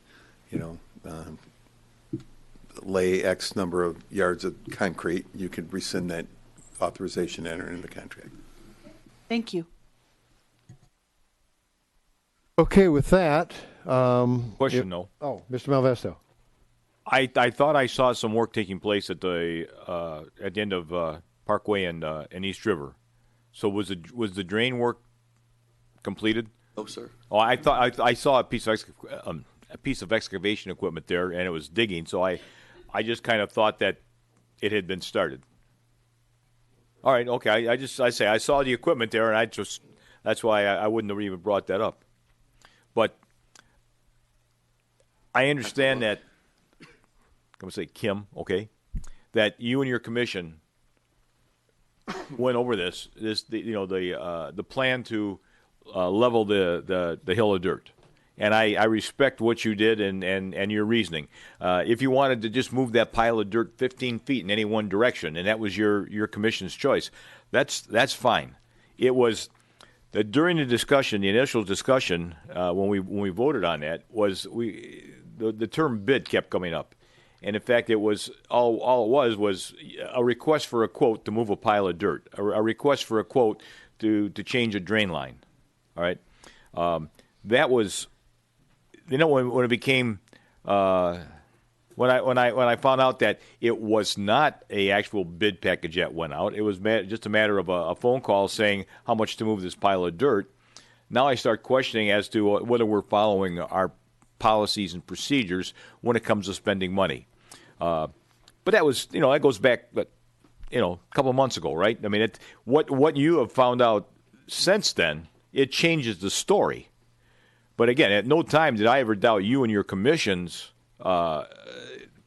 lay X number of yards of concrete, you could rescind that authorization to enter into the contract. Thank you. Okay, with that. Question, though. Oh, Mr. Malvesto. I thought I saw some work taking place at the end of Parkway and East River. So was the drain work completed? No, sir. Oh, I thought I saw a piece of excavation equipment there, and it was digging. So I just kind of thought that it had been started. All right, okay. I saw the equipment there, and that's why I wouldn't have even brought that up. But I understand that. I'm gonna say Kim, okay, that you and your commission went over the plan to level the hill of dirt, and I respect what you did and your reasoning. If you wanted to just move that pile of dirt 15 feet in any one direction, and that was your commission's choice, that's fine. It was during the discussion, the initial discussion, when we voted on that, was the term bid kept coming up. And in fact, it was all it was a request for a quote to move a pile of dirt, a request for a quote to change a drain line. All right, that was, when it became when I found out that it was not a actual bid package that went out. It was just a matter of a phone call saying how much to move this pile of dirt. now I start questioning as to whether we're following our policies and procedures when it comes to spending money. But that was, that goes back, a couple of months ago, right? I mean, what you have found out since then, it changes the story. But again, at no time did I ever doubt you and your commission's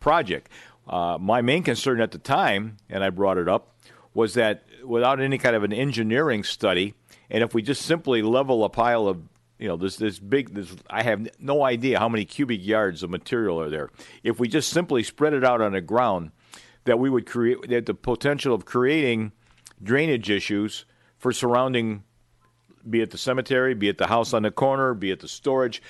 project. My main concern at the time, and I brought it up, was that without any kind of an engineering study, and if we just simply level a pile of, I have no idea how many cubic yards of material are there. If we just simply spread it out on the ground, that we would create the potential of creating drainage issues for surrounding, be it the cemetery, be it the house on the corner, be it the storage.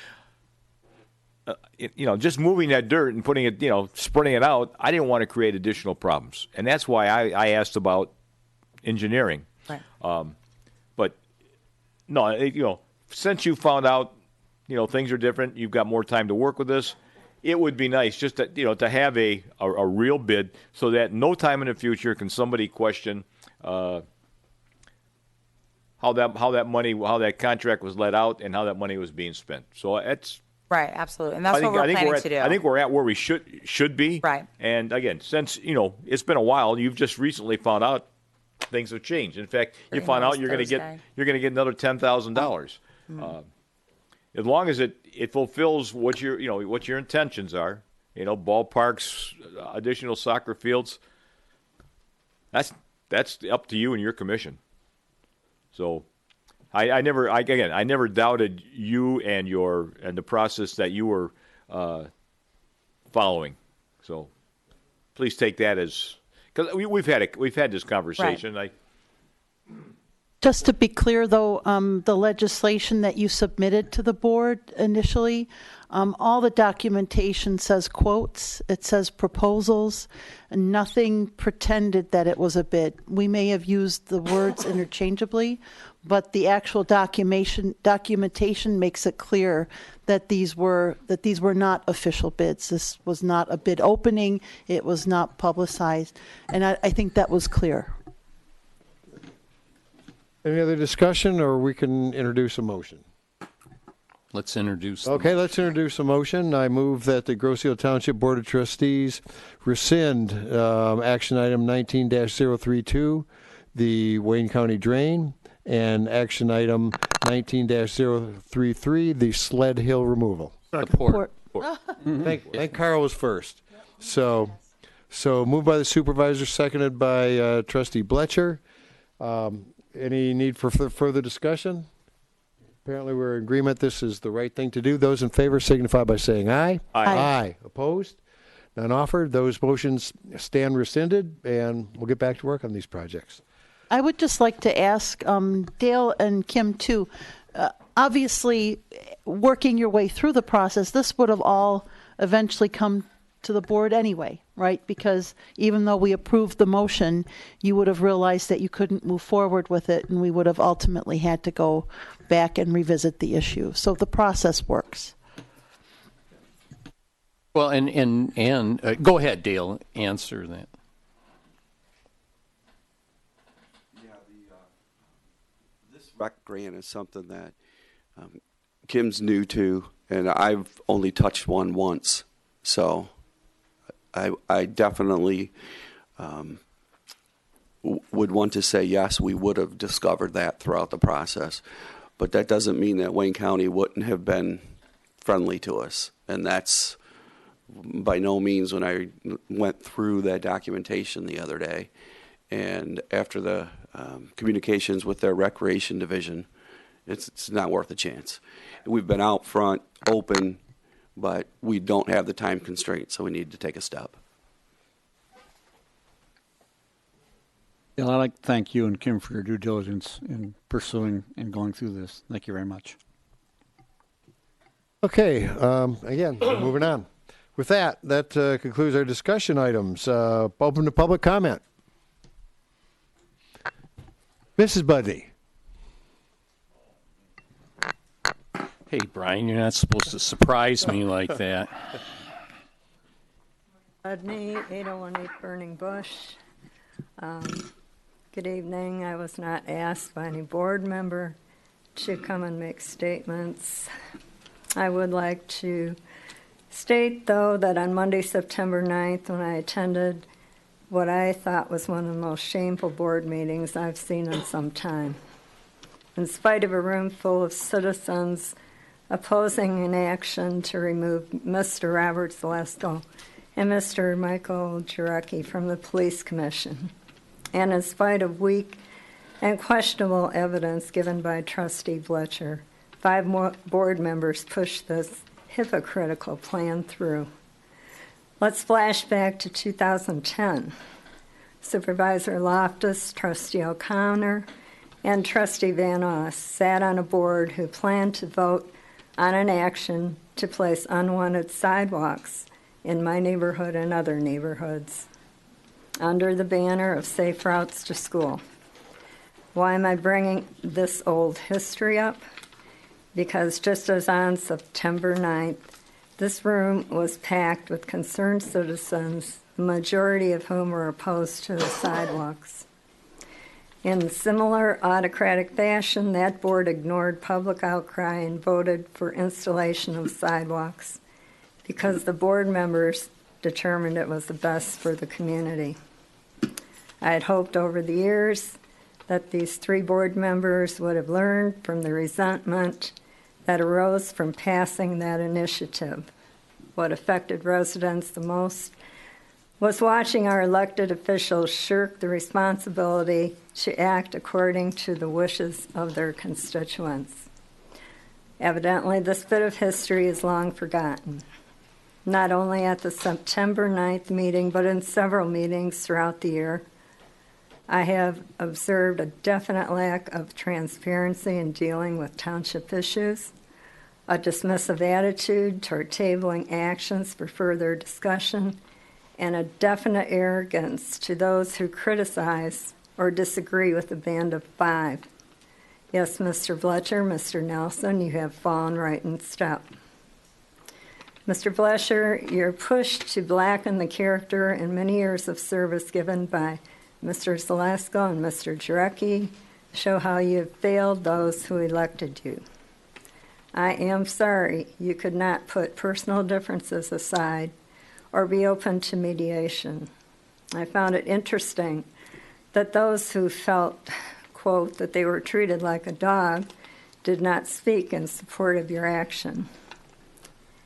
Just moving that dirt and putting it, spreading it out, I didn't want to create additional problems. And that's why I asked about engineering. Right. But, no, since you found out, things are different, you've got more time to work with this, it would be nice just to, to have a real bid so that no time in the future can somebody question how that contract was let out and how that money was being spent. So it's Right, absolutely. And that's what we're planning to do. I think we're at where we should be. Right. And again, since, it's been a while, you've just recently found out things have changed. In fact, you found out you're going to get another $10,000. As long as it fulfills what your intentions are, ballparks, additional soccer fields, that's up to you and your commission. So I never doubted you and the process that you were following. So please take that as, because we've had this conversation. Right. Just to be clear, though, the legislation that you submitted to the board initially, all the documentation says quotes, it says proposals, and nothing pretended that it was a bid. We may have used the words interchangeably, but the actual documentation makes it clear that these were not official bids. This was not a bid opening. It was not publicized, and I think that was clear. Any other discussion, or we can introduce a motion? Let's introduce. Okay, let's introduce a motion. I move that the Grosseile Township Board of Trustees rescind action item 19-032, the Wayne County drain, and action item 19-033, the sled hill removal. Support. I think Carl was first. So moved by the supervisor, seconded by Trustee Bletcher. Any need for further discussion? Apparently we're in agreement this is the right thing to do. Those in favor signify by saying aye. Aye. Aye. Opposed? None offered. Those motions stand rescinded, and we'll get back to work on these projects. I would just like to ask Dale and Kim, too, obviously working your way through the process, this would have all eventually come to the board anyway, right? Because even though we approved the motion, you would have realized that you couldn't move forward with it, and we would have ultimately had to go back and revisit the issue. So the process works. Well, and go ahead, Dale, answer that. Yeah, this rec grant is something that Kim's new to, and I've only touched one once, so I definitely would want to say yes, we would have discovered that throughout the process, but that doesn't mean that Wayne County wouldn't have been friendly to us, and that's by no means. When I went through that documentation the other day, and after the communications with their recreation division, it's not worth a chance. We've been out front, open, but we don't have the time constraint, so we need to take a step. Yeah, I'd like to thank you and Kim for your due diligence in pursuing and going through this. Thank you very much. Okay, again, moving on. With that concludes our discussion items. Open to public comment. Mrs. Buddy. Hey, Brian, you're not supposed to surprise me like that. Budney, 8018 Burning Bush. Good evening. I was not asked by any board member to come and make statements. I would like to state, though, that on Monday, September 9th, when I attended what I thought was one of the most shameful board meetings I've seen in some time. In spite of a room full of citizens opposing an action to remove Mr. Robert Zalesko and Mr. Michael Jarecki from the Police Commission, and in spite of weak and questionable evidence given by Trustee Fletcher, 5 more board members pushed this hypocritical plan through. Let's flash back to 2010. Supervisor Loftus, Trustee O'Connor, and Trustee Van Oss sat on a board who planned to vote on an action to place unwanted sidewalks in my neighborhood and other neighborhoods under the banner of Safe Routes to School. Why am I bringing this old history up? Because just as on September 9th, this room was packed with concerned citizens, the majority of whom were opposed to the sidewalks. In similar autocratic fashion, that board ignored public outcry and voted for installation of sidewalks because the board members determined it was the best for the community. I had hoped over the years that these 3 board members would have learned from the resentment that arose from passing that initiative. What affected residents the most was watching our elected officials shirk the responsibility to act according to the wishes of their constituents. Evidently, this bit of history is long forgotten, not only at the September 9th meeting, but in several meetings throughout the year. I have observed a definite lack of transparency in dealing with township issues, a dismissive attitude toward tabling actions for further discussion, and a definite arrogance to those who criticize or disagree with the Band of 5. Yes, Mr. Fletcher, Mr. Nelson, you have fallen right in step. Mr. Fletcher, your push to blacken the character and many years of service given by Mr. Zalesko and Mr. Jarecki show how you have failed those who elected you. I am sorry you could not put personal differences aside or be open to mediation. I found it interesting that those who felt, quote, that they were treated like a dog did not speak in support of your action.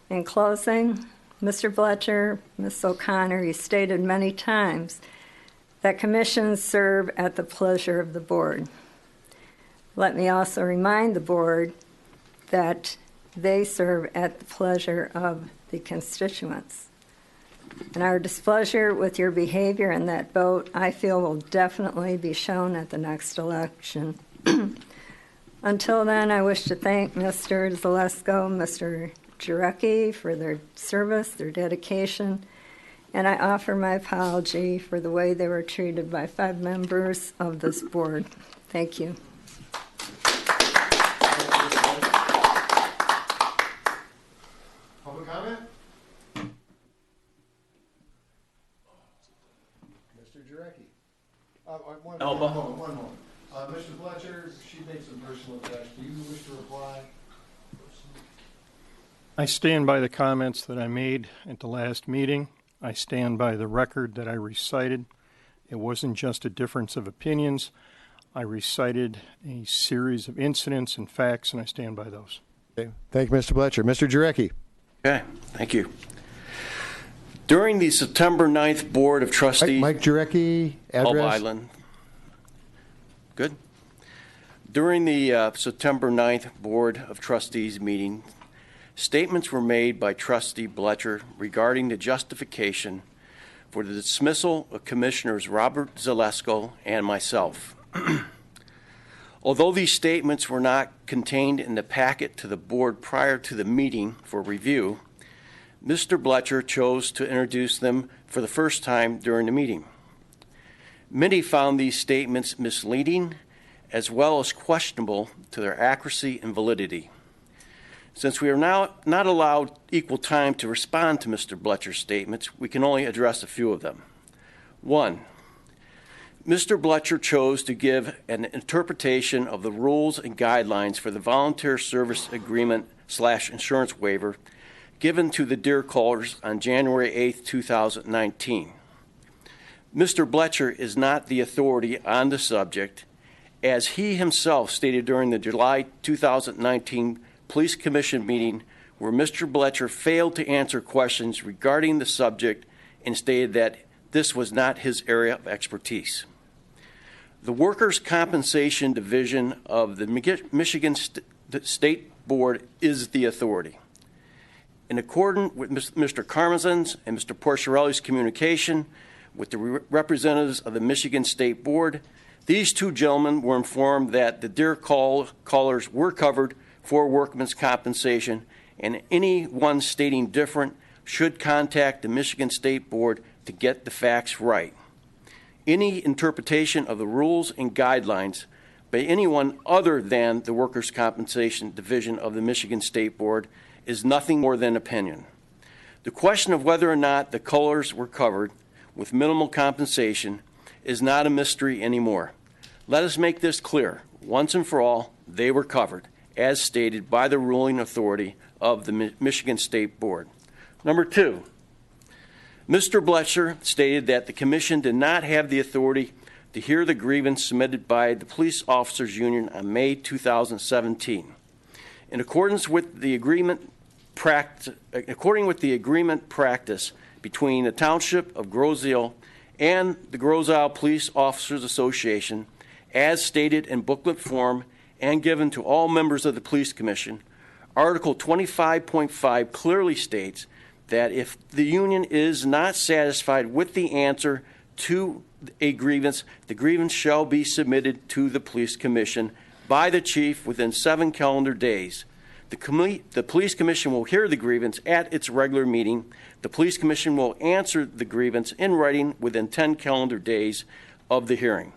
In closing, Mr. Fletcher, Ms. O'Connor, you stated many times that commissions serve at the pleasure of the board. Let me also remind the board that they serve at the pleasure of the constituents. And our displeasure with your behavior in that vote, I feel, will definitely be shown at the next election. Until then, I wish to thank Mr. Zalesko, Mr. Jarecki for their service, their dedication, and I offer my apology for the way they were treated by 5 members of this board. Thank you. Public comment? Mr. Jarecki. One moment. Mr. Fletcher, she made some personal attacks. Do you wish to reply? I stand by the comments that I made at the last meeting. I stand by the record that I recited. It wasn't just a difference of opinions. I recited a series of incidents and facts, and I stand by those. Okay. Thank you, Mr. Fletcher. Mr. Jarecki. Okay, thank you. During the September 9th Board of Trustees... Mike Jarecki, address? Elba Island. Good. During the September 9th Board of Trustees meeting, statements were made by Trustee Fletcher regarding the justification for the dismissal of Commissioners Robert Zalesko and myself. Although these statements were not contained in the packet to the board prior to the meeting for review, Mr. Fletcher chose to introduce them for the first time during the meeting. Many found these statements misleading as well as questionable to their accuracy and validity. Since we are now not allowed equal time to respond to Mr. Fletcher's statements, we can only address a few of them. 1, Mr. Bletcher chose to give an interpretation of the rules and guidelines for the volunteer service agreement / insurance waiver given to the deer callers on January 8, 2019. Mr. Bletcher is not the authority on the subject, as he himself stated during the July 2019 Police Commission meeting, where Mr. Bletcher failed to answer questions regarding the subject and stated that this was not his area of expertise. The Workers' Compensation Division of the Michigan State Board is the authority. In accordance with Mr. Karmazin's and Mr. Porcherelli's communication with the representatives of the Michigan State Board, these two gentlemen were informed that the deer callers were covered for workman's compensation, and anyone stating different should contact the Michigan State Board to get the facts right. Any interpretation of the rules and guidelines by anyone other than the Workers' Compensation Division of the Michigan State Board is nothing more than opinion. The question of whether or not the callers were covered with minimal compensation is not a mystery anymore. Let us make this clear. Once and for all, they were covered, as stated by the ruling authority of the Michigan State Board. Number two, Mr. Bletcher stated that the Commission did not have the authority to hear the grievance submitted by the Police Officers Union on May 2017. In accordance with the agreement practice between the Township of Grosseile and the Grosseile Police Officers Association, as stated in booklet form and given to all members of the Police Commission, Article 25.5 clearly states that if the union is not satisfied with the answer to a grievance, the grievance shall be submitted to the Police Commission by the chief within 7 calendar days. The Police Commission will hear the grievance at its regular meeting. The Police Commission will answer the grievance in writing within 10 calendar days of the hearing.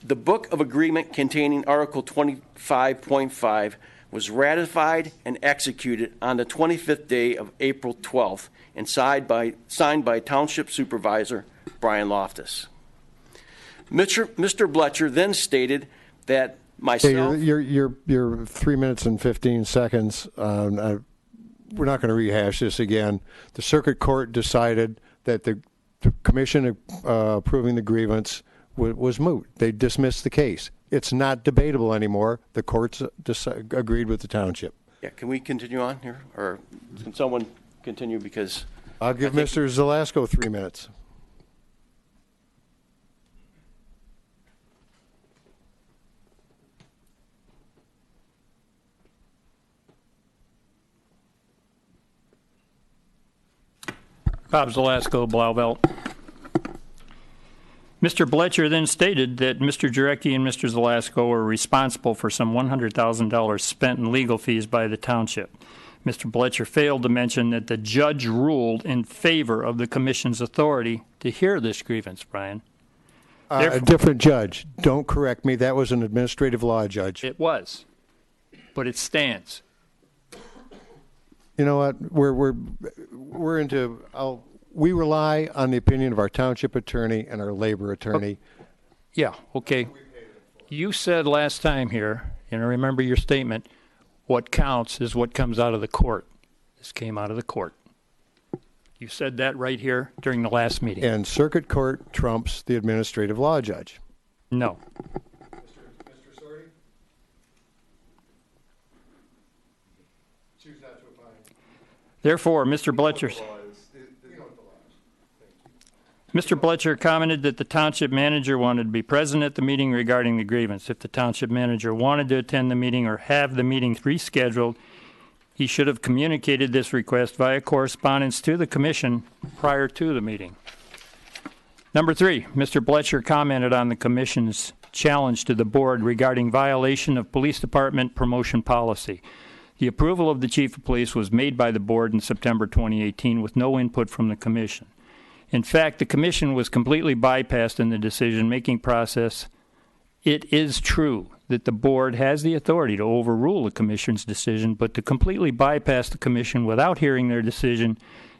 The Book of Agreement containing Article 25.5 was ratified and executed on the 25th day of April 12th and signed by Township Supervisor Brian Loftus. Mr. Bletcher then stated that myself... Hey, you're 3 minutes and 15 seconds. We're not going to rehash this again. The Circuit Court decided that the Commission approving the grievance was moot. They dismissed the case. It's not debatable anymore. The courts agreed with the township. Yeah, can we continue on here? Or can someone continue, because... I'll give Mr. Zalasko 3 minutes. Bob Zalasko, Blauvelt. Mr. Bletcher then stated that Mr. Jarecki and Mr. Zalasko were responsible for some $100,000 spent in legal fees by the township. Mr. Bletcher failed to mention that the judge ruled in favor of the Commission's authority to hear this grievance, Brian. A different judge. Don't correct me. That was an administrative law judge. It was, but it stands. You know what? We're into... We rely on the opinion of our township attorney and our labor attorney. Yeah, okay. You said last time here, and I remember your statement, what counts is what comes out of the court. This came out of the court. You said that right here during the last meeting. And Circuit Court trumps the administrative law judge. No. Mr. Sorty? Choose not to opine. Therefore, Mr. Bletcher commented that the township manager wanted to be present at the meeting regarding the grievance. If the township manager wanted to attend the meeting or have the meeting rescheduled, he should have communicated this request via correspondence to the commission prior to the meeting. Number 3, Mr. Bletcher commented on the commission's challenge to the board regarding violation of police department promotion policy. The approval of the chief of police was made by the board in September 2018 with no input from the commission. In fact, the commission was completely bypassed in the decision-making process. It is true that the board has the authority to overrule the commission's decision, but to completely bypass the commission without hearing their decision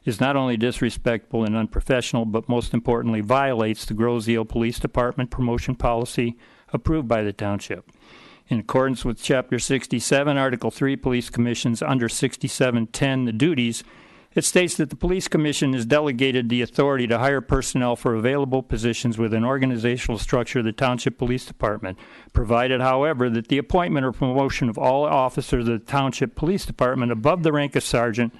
is not only disrespectful and unprofessional, but most importantly violates the Grosseile Police Department promotion policy approved by the township. In accordance with Chapter 67, Article 3, Police Commissions under 6710, the duties, it states that the Police Commission is delegated the authority to hire personnel for available positions within organizational structure of the Township Police Department, provided, however, that the appointment or promotion of all officers of the Township Police Department above the rank of sergeant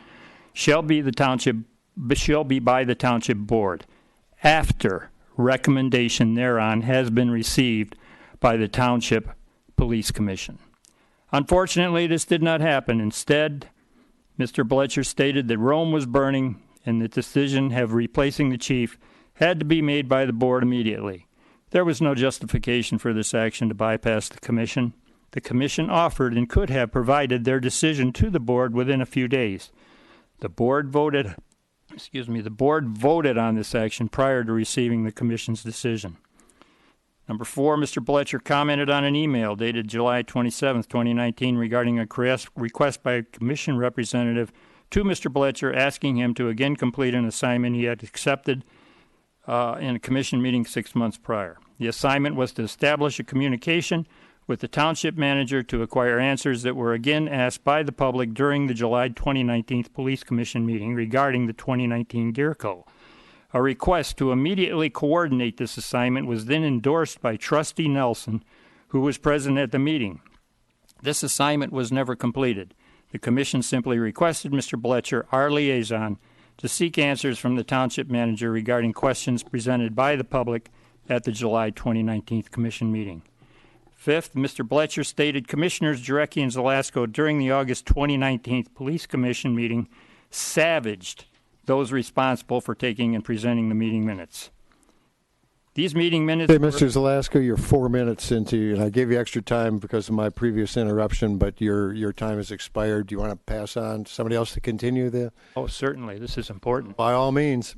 shall be by the Township Board, after recommendation thereon has been received by the Township Police Commission. Unfortunately, this did not happen. Instead, Mr. Bletcher stated that Rome was burning and the decision of replacing the chief had to be made by the board immediately. There was no justification for this action to bypass the commission. The commission offered and could have provided their decision to the board within a few days. The board voted on this action prior to receiving the commission's decision. Number 4, Mr. Bletcher commented on an email dated July 27, 2019 regarding a request by a commission representative to Mr. Bletcher asking him to again complete an assignment he had accepted in a commission meeting 6 months prior. The assignment was to establish a communication with the township manager to acquire answers that were again asked by the public during the July 2019 Police Commission meeting regarding the 2019 deer cull. A request to immediately coordinate this assignment was then endorsed by Trustee Nelson, who was present at the meeting. This assignment was never completed. The commission simply requested Mr. Bletcher, our liaison, to seek answers from the township manager regarding questions presented by the public at the July 2019 commission meeting. 5th, Mr. Bletcher stated Commissioners Jarecki and Zelasco during the August 2019 Police Commission meeting savaged those responsible for taking and presenting the meeting minutes. These meeting minutes... Hey, Mr. Zelasco, you're 4 minutes into, and I gave you extra time because of my previous interruption, but your time has expired. Do you want to pass on to somebody else to continue there? Oh, certainly. This is important. By all means.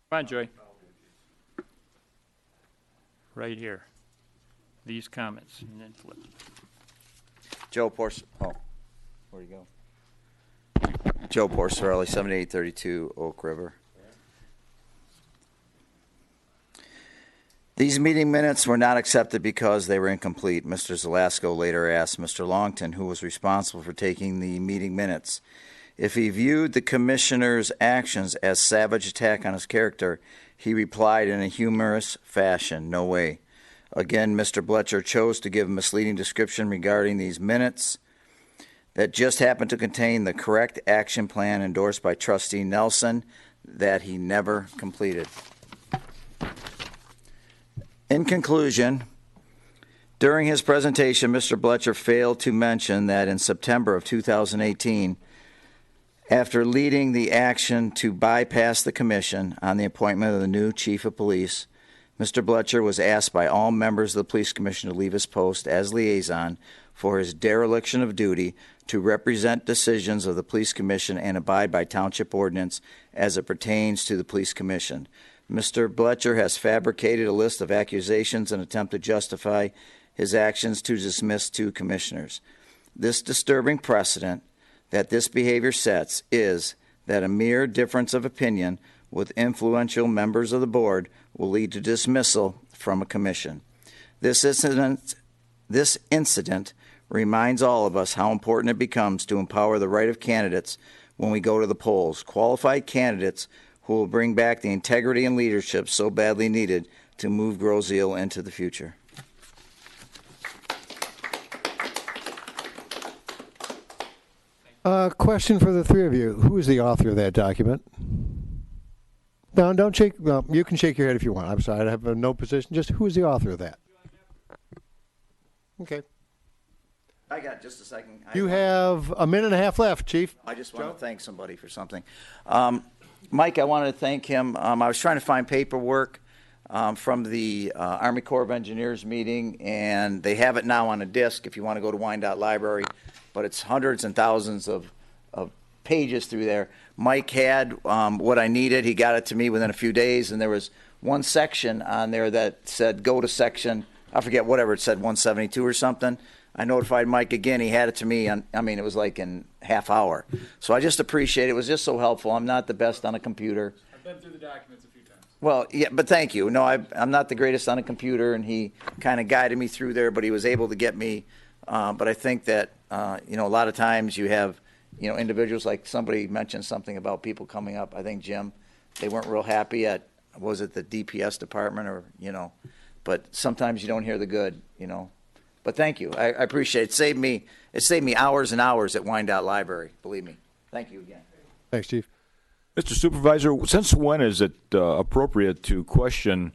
Come on, Joy. Right here. These comments, and then flip. Joe Porcelli. Oh, where'd he go? Joe Porcelli, 7832 Oak River. These meeting minutes were not accepted because they were incomplete. Mr. Zelasco later asked Mr. Longton, who was responsible for taking the meeting minutes, if he viewed the commissioner's actions as savage attack on his character. He replied in a humorous fashion, "No way." Again, Mr. Bletcher chose to give a misleading description regarding these minutes that just happened to contain the correct action plan endorsed by Trustee Nelson that he never completed. In conclusion, during his presentation, Mr. Bletcher failed to mention that in September of 2018, after leading the action to bypass the commission on the appointment of the new chief of police, Mr. Bletcher was asked by all members of the police commission to leave his post as liaison for his dereliction of duty to represent decisions of the police commission and abide by township ordinance as it pertains to the police commission. Mr. Bletcher has fabricated a list of accusations and attempt to justify his actions to dismiss 2 commissioners. This disturbing precedent that this behavior sets is that a mere difference of opinion with influential members of the board will lead to dismissal from a commission. This incident reminds all of us how important it becomes to empower the right of candidates when we go to the polls, qualified candidates who will bring back the integrity and leadership so badly needed to move Grosseile into the future. Question for the 3 of you. Who is the author of that document? No, don't shake. Well, you can shake your head if you want. I'm sorry, I have no position. Just who is the author of that? Okay. I got just a second. You have a minute and a half left, Chief. I just want to thank somebody for something. Mike, I wanted to thank him. I was trying to find paperwork from the Army Corps of Engineers meeting, and they have it now on a disc if you want to go to Wyandotte Library, but it's hundreds and thousands of pages through there. Mike had what I needed. He got it to me within a few days, and there was one section on there that said go to section I forget, whatever it said, 172 or something. I notified Mike again. He had it to me. It was like in half hour. So I just appreciate it. It was just so helpful. I'm not the best on a computer. I've been through the documents a few times. Well, yeah, but thank you. No, I'm not the greatest on a computer, and he kind of guided me through there, but he was able to get me. But I think that, a lot of times you have, individuals, like somebody mentioned something about people coming up. I think, Jim, they weren't real happy at, was it the DPS department or, but sometimes you don't hear the good, But thank you. I appreciate it. It saved me hours and hours at Wyandotte Library, believe me. Thank you again. Thanks, Chief. Mr. Supervisor, since when is it appropriate to question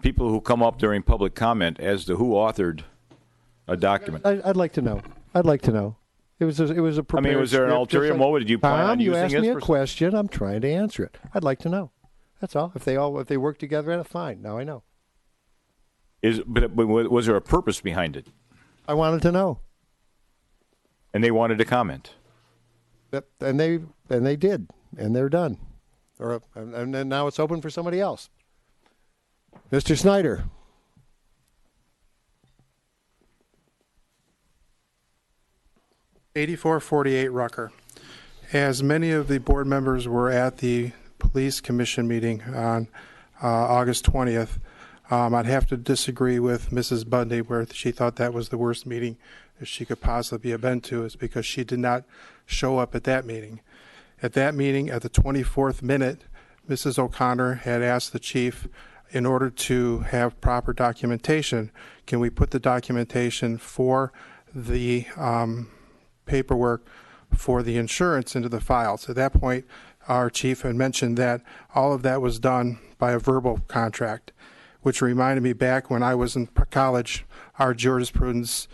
people who come up during public comment as to who authored a document? I'd like to know. It was a prepared was there an script, ulterior motive? Did you plan on you using asked it me a for question. I'm trying to answer it. I'd like to know. That's all. If they work together, fine. Now I know. But was there a purpose behind it? I wanted to know. And they wanted to comment. Yep, and they did, and they're done. And then now it's open for somebody else. Mr. Snyder. (8448) Rucker. As many of the board members were at the police commission meeting on August 20th, I'd have to disagree with Mrs. Bundy where she thought that was the worst meeting that she could possibly have been to, is because she did not show up at that meeting. At that meeting, at the 24th minute, Mrs. O'Connor had asked the chief, in order to have proper documentation, can we put the documentation for the paperwork for the insurance into the files? At that point, our chief had mentioned that all of that was done by a verbal contract, which reminded me back when I was in college, our jurisprudence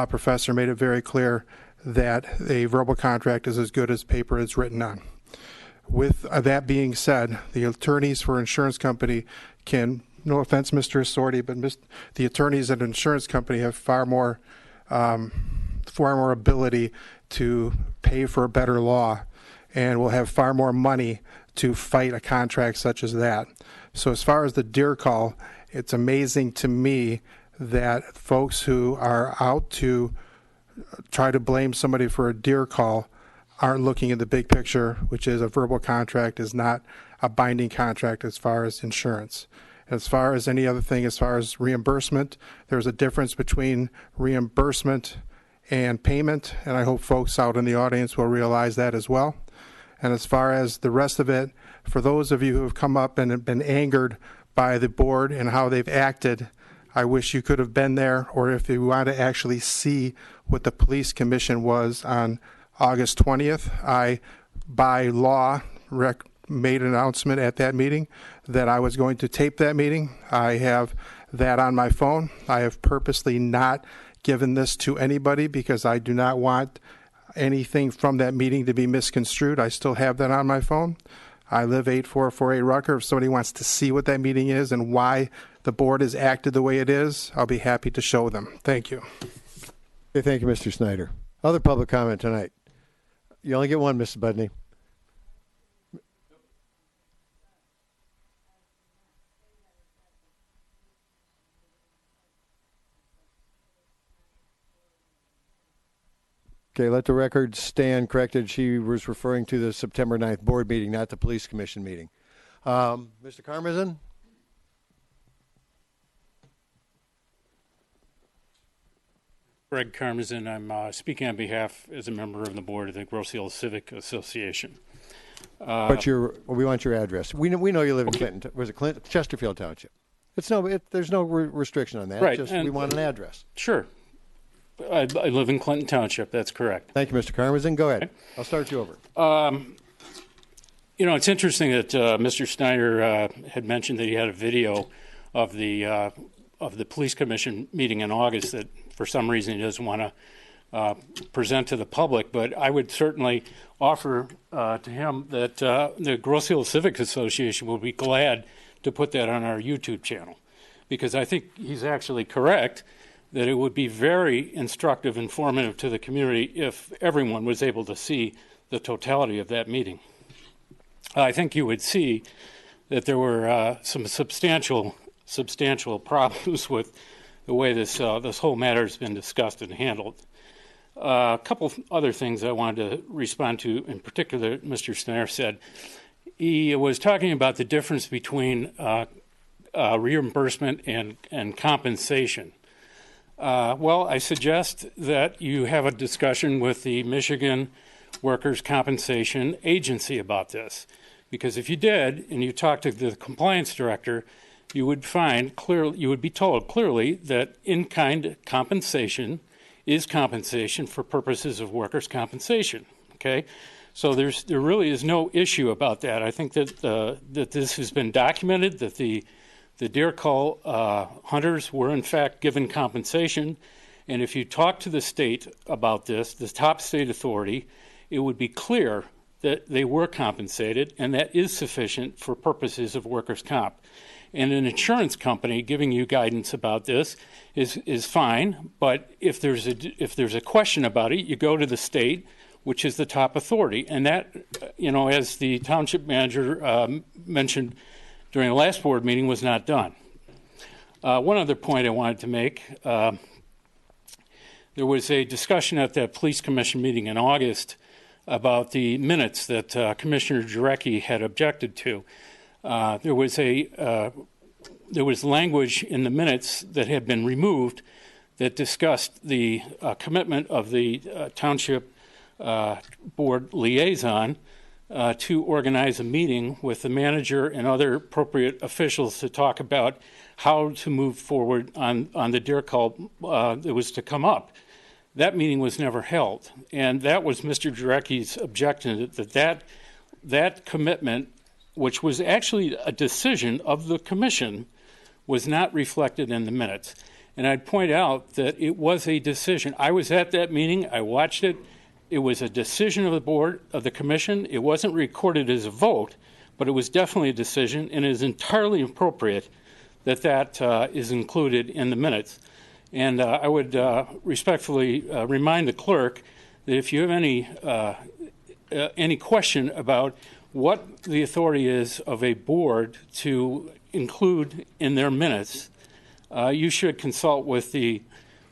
professor made it very clear that a verbal contract is as good as paper it's written on. With that being said, the attorneys for insurance company can, no offense, Mr. Assorti, but the attorneys at an insurance company have far more ability to pay for a better law, and will have far more money to fight a contract such as that. So as far as the deer call, it's amazing to me that folks who are out to try to blame somebody for a deer call aren't looking at the big picture, which is a verbal contract is not a binding contract as far as insurance. As far as any other thing, as far as reimbursement, there's a difference between reimbursement and payment, and I hope folks out in the audience will realize that as well. And as far as the rest of it, for those of you who have come up and have been angered by the board and how they've acted, I wish you could have been there, or if you want to actually see what the police commission was on August 20th, I, by law, made an announcement at that meeting that I was going to tape that meeting. I have that on my phone. I have purposely not given this to anybody because I do not want anything from that meeting to be misconstrued. I still have that on my phone. I live 8448 Rucker. If somebody wants to see what that meeting is and why the board has acted the way it is, I'll be happy to show them. Thank you. Okay, thank you, Mr. Snyder. Other public comment tonight. You only get one, Mrs. Budney. Okay, let the record stand corrected. She was referring to the September 9th board meeting, not the police commission meeting. Mr. Karmazin? Greg Karmazin. I'm speaking on behalf as a member of the board of the Grosseile Civic Association. We want your address. We know you live in Clinton. Was it Clinton? Chesterfield Township. There's no restriction on that. Right. We want an address. Sure. I live in Clinton Township. That's correct. Thank you, Mr. Karmazin. Go ahead. Okay. I'll start you over. It's interesting that Mr. Snyder had mentioned that he had a video of the police commission meeting in August that for some reason he doesn't want to present to the public. But I would certainly offer to him that the Grosseile Civic Association will be glad to put that on our YouTube channel, because I think he's actually correct that it would be very instructive, informative to the community if everyone was able to see the totality of that meeting. I think you would see that there were some substantial problems with the way this whole matter has been discussed and handled. A couple of other things I wanted to respond to, in particular, Mr. Snyder said. He was talking about the difference between reimbursement and compensation. Well, I suggest that you have a discussion with the Michigan Workers' Compensation Agency about this, because if you did and you talked to the compliance director, you would be told clearly that in-kind compensation is compensation for purposes of workers' compensation. Okay, so there really is no issue about that. I think that that this has been documented, that the deer call hunters were in fact given compensation, and if you talk to the state about this, the top state authority, it would be clear that they were compensated, and that is sufficient for purposes of workers' comp. And an insurance company giving you guidance about this is fine, but if there's a question about it, you go to the state, which is the top authority. And that, as the township manager mentioned during the last board meeting, was not done. One other point I wanted to make, there was a discussion at the police commission meeting in August about the minutes that Commissioner Jarecki had objected to. There was language in the minutes that had been removed that discussed the commitment of the township board liaison to organize a meeting with the manager and other appropriate officials to talk about how to move forward on the deer call that was to come up. That meeting was never held, and that was Mr. Jarecki's objection, that commitment, which was actually a decision of the commission, was not reflected in the minutes. And I'd point out that it was a decision. I was at that meeting. I watched it. It was a decision of the board, of the commission. It wasn't recorded as a vote, but it was definitely a decision, and it is entirely appropriate that is included in the minutes. And I would respectfully remind the clerk that if you have any question about what the authority is of a board to include in their minutes, you should consult with the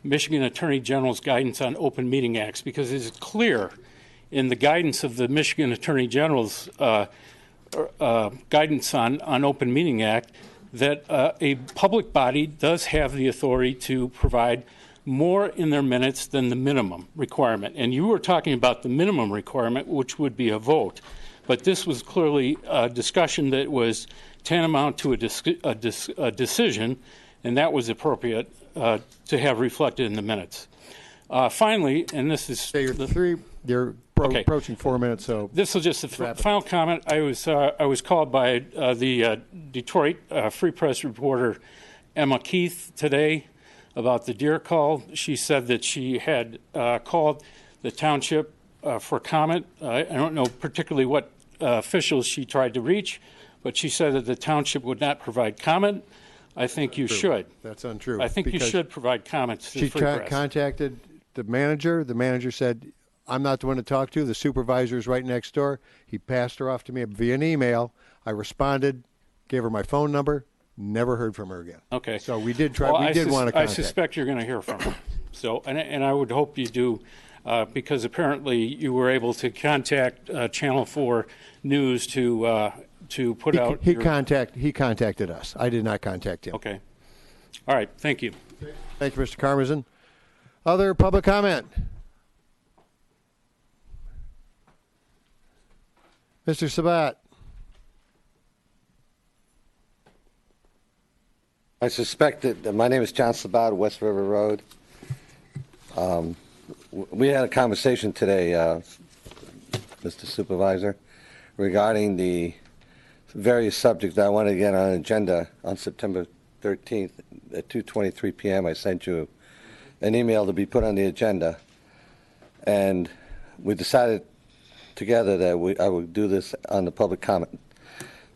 Michigan Attorney General's guidance on open meeting acts, because it is clear in the guidance of the Michigan Attorney General's guidance on open meeting act that a public body does have the authority to provide more in their minutes than the minimum requirement. And you were talking about the minimum requirement, which would be a vote. But this was clearly a discussion that was tantamount to a decision, and that was appropriate to have reflected in the minutes. Finally, and this is... You're approaching 4 minutes, so... This was just the final comment. I was called by the Detroit Free Press reporter Emma Keith today about the deer call. She said that she had called the township for comment. I don't know particularly what officials she tried to reach, but she said that the township would not provide comment. I think you should. That's untrue. I think you should provide comments to the Free Press. She contacted the manager. The manager said, I'm not the one to talk to. The supervisor is right next door. He passed her off to me via an email. I responded, gave her my phone number, never heard from her again. Okay. So we did try. Well, we did want to contact. I suspect you're going to hear from her. So, and I would hope you do, because apparently you were able to contact Channel 4 News to put out. He contacted us. I did not contact him. Okay. All right. Thank you. Thank you, Mr. Karmazin. Other public comment. Mr. Sabat. I suspect that my name is John Sabat, West River Road. We had a conversation today, Mr. Supervisor, regarding the various subjects that I wanted to get on an agenda on September 13th at 2:23 p.m. I sent you an email to be put on the agenda, and we decided together that I would do this on the public comment.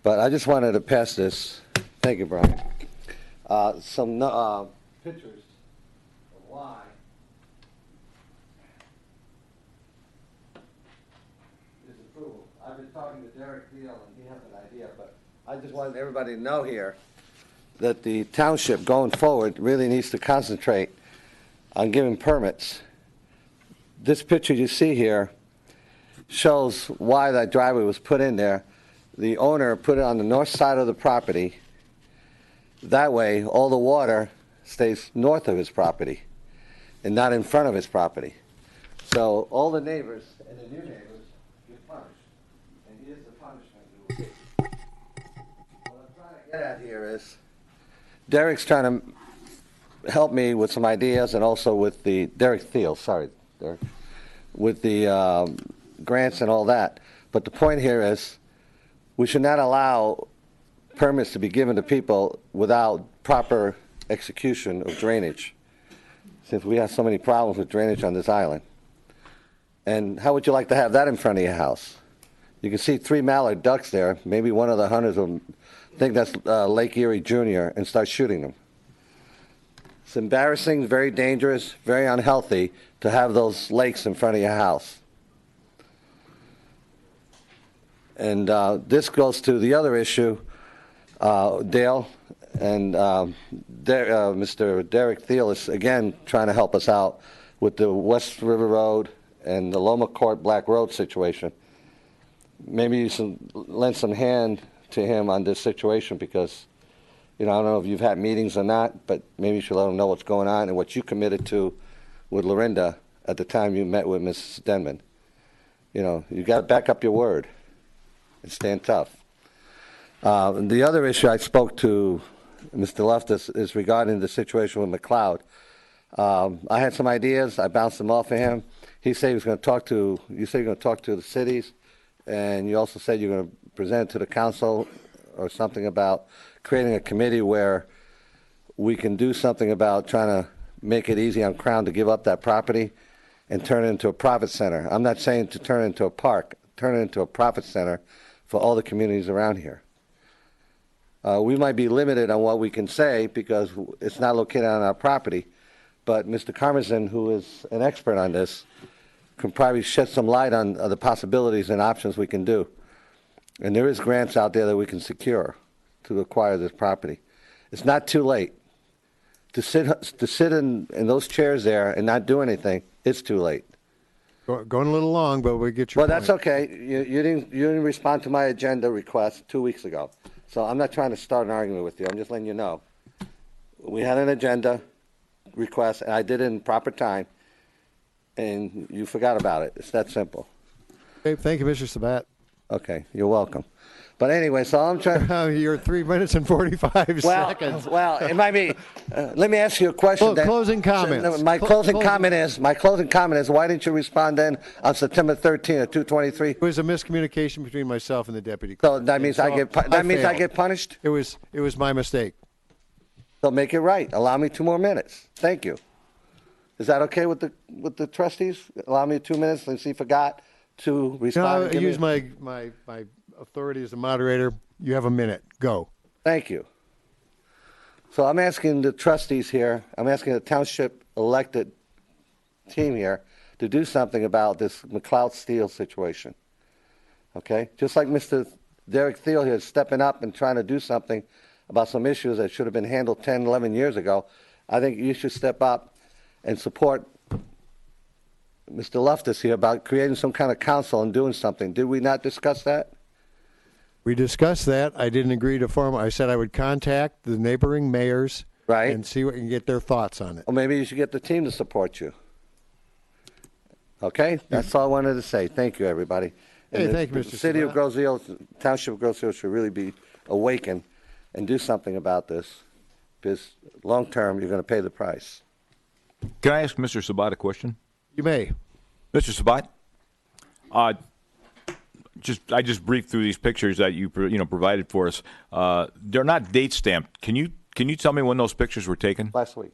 But I just wanted to pass this. Thank you, Brian. Some pictures of why this approval. I've been talking to Derek Deal, and he has an idea, but I just wanted everybody to know here that the township going forward really needs to concentrate on giving permits. This picture you see here shows why that driveway was put in there. The owner put it on the north side of the property. That way, all the water stays north of his property and not in front of his property. So all the neighbors and the new neighbors get punished. And here's the punishment. What I'm trying to get at here is Derek's trying to help me with some ideas, and also with the Derek Thiel, sorry, Derek, with the grants and all that. But the point here is we should not allow permits to be given to people without proper execution of drainage, since we have so many problems with drainage on this island. And how would you like to have that in front of your house? You can see 3 mallard ducks there. Maybe one of the hunters will think that's Lake Erie Jr. and start shooting them. It's embarrassing, very dangerous, very unhealthy to have those lakes in front of your house. And this goes to the other issue, Dale, and Mr. Derek Thiel is again trying to help us out with the West River Road and the Loma Court Black Road situation. Maybe you should lend some hand to him on this situation, because I don't know if you've had meetings or not, but maybe you should let him know what's going on and what you committed to with Lorinda at the time you met with Mrs. Denman. You got to back up your word and stand tough. The other issue I spoke to Mr. Loftus is regarding the situation with McLeod. I had some ideas. I bounced them off of him. He said he was going to talk to, you said you're going to talk to the cities, and you also said you're going to present it to the council or something about creating a committee where we can do something about trying to make it easy on Crown to give up that property and turn it into a profit center. I'm not saying to turn it into a park, turn it into a profit center for all the communities around here. We might be limited on what we can say because it's not located on our property, but Mr. Karmazin, who is an expert on this, can probably shed some light on the possibilities and options we can do. And there is grants out there that we can secure to acquire this property. It's not too late. To sit in those chairs there and not do anything, it's too late. Going a little long, but we get your point. That's okay. You didn't respond to my agenda request 2 weeks ago. So I'm not trying to start an argument with you. I'm just letting you know. We had an agenda request, and I did it in proper time, and you forgot about it. It's that simple. Okay, thank you, Mr. Sabat. Okay, you're welcome. But anyway, so I'm trying. You're 3 minutes and 45 seconds. Well, it might be. Let me ask you a question. Closing comments. My closing comment is, why didn't you respond then on September 13th at 2:23? It was a miscommunication between myself and the deputy. So that means I get punished? It was my mistake. So make it right. Allow me 2 more minutes. Thank you. Is that okay with the trustees? Allow me 2 minutes since he forgot to respond. No, I use my authority as a moderator. You have a minute. Go. Thank you. So I'm asking the trustees here, I'm asking the township elected team here to do something about this McLeod Steel situation. Okay? Just like Mr. Derek Thiel here is stepping up and trying to do something about some issues that should have been handled 10, 11 years ago, I think you should step up and support Mr. Loftus here about creating some kind of council and doing something. Did we not discuss that? We discussed that. I didn't agree to form. I said I would contact the neighboring mayors and see what can get their thoughts on it. Well, maybe you should get the team to support you. Okay? That's all I wanted to say. Thank you, everybody. Hey, thank you, Mr. The city of Grosseile, Township of Grosseile should really be awakened and do something about this, because long term you're going to pay the price. Can I ask Mr. Sabat a question? You may. Mr. Sabat, I just briefed through these pictures that you provided for us. They're not date stamped. Can you tell me when those pictures were taken? Last week.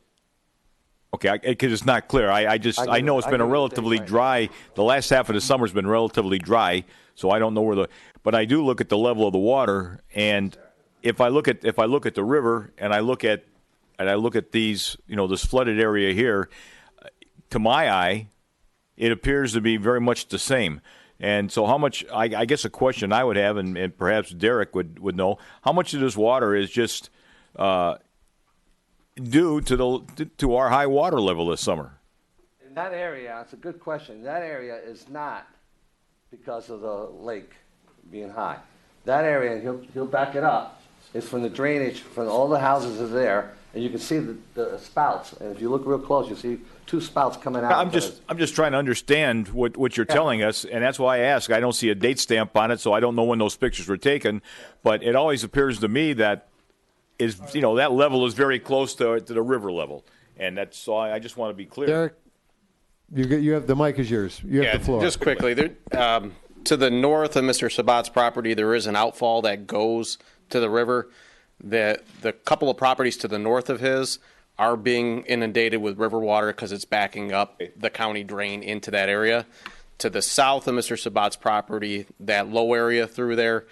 Okay, because it's not clear. I know it's been a relatively dry. The last half of the summer's been relatively dry, so I don't know where But I do look at the level of the water, and if I look at the river and I look at these, this flooded area here, to my eye, it appears to be very much the same. And so how much, I guess a question I would have, and perhaps Derek would know, how much of this water is just due to our high water level this summer? In that area, it's a good question. That area is not because of the lake being high. That area, and he'll back it up, is from the drainage from all the houses are there, and you can see the spouts. And if you look real close, you see two spouts coming out. I'm just trying to understand what you're telling us, and that's why I ask. I don't see a date stamp on it, so I don't know when those pictures were taken. But it always appears to me that that level is very close to the river level, and that's so I just want to be clear. Derek, you have the mic is yours. You have the floor. Just quickly, to the north of Mr. Sabat's property, there is an outfall that goes to the river. The couple of properties to the north of his are being inundated with river water because it's backing up the county drain into that area. To the south of Mr. Sabat's property, that low area through there,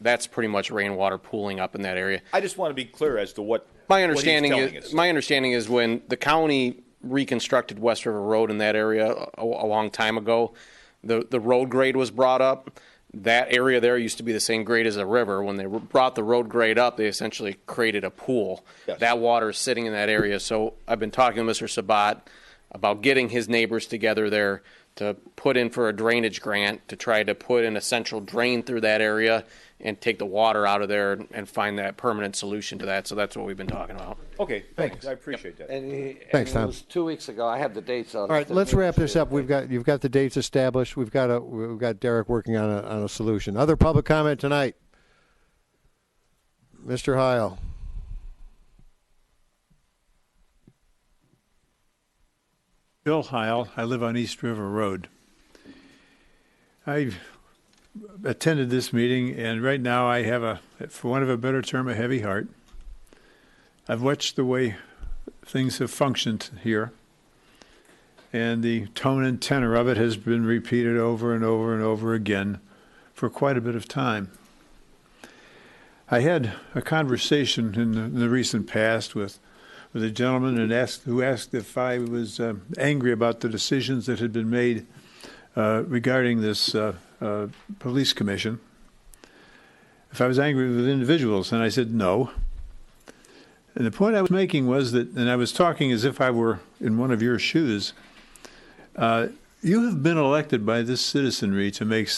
that's pretty much rainwater pooling up in that area. I just want to be clear as to what my understanding is when the county reconstructed West River Road in that area a long time ago, the road grade was brought up. That area there used to be the same grade as a river. When they brought the road grade up, they essentially created a pool. Yes. That water is sitting in that area. So I've been talking to Mr. Sabat about getting his neighbors together there to put in for a drainage grant to try to put in a central drain through that area and take the water out of there and find that permanent solution to that. So that's what we've been talking about. Okay, thanks. I appreciate that. Thanks, Tom. It was 2 weeks ago. I have the dates on. All right, let's wrap this up. You've got the dates established. We've got Derek working on a solution. Other public comment tonight. Mr. Heil. Bill Heil. I live on East River Road. I've attended this meeting, and right now I have, for want of a better term, a heavy heart. I've watched the way things have functioned here, and the tone and tenor of it has been repeated over and over and over again for quite a bit of time. I had a conversation in the recent past with a gentleman who asked if I was angry about the decisions that had been made regarding this police commission, if I was angry with individuals, and I said no. And the point I was making was that, and I was talking as if I were in one of your shoes, you have been elected by this citizenry to make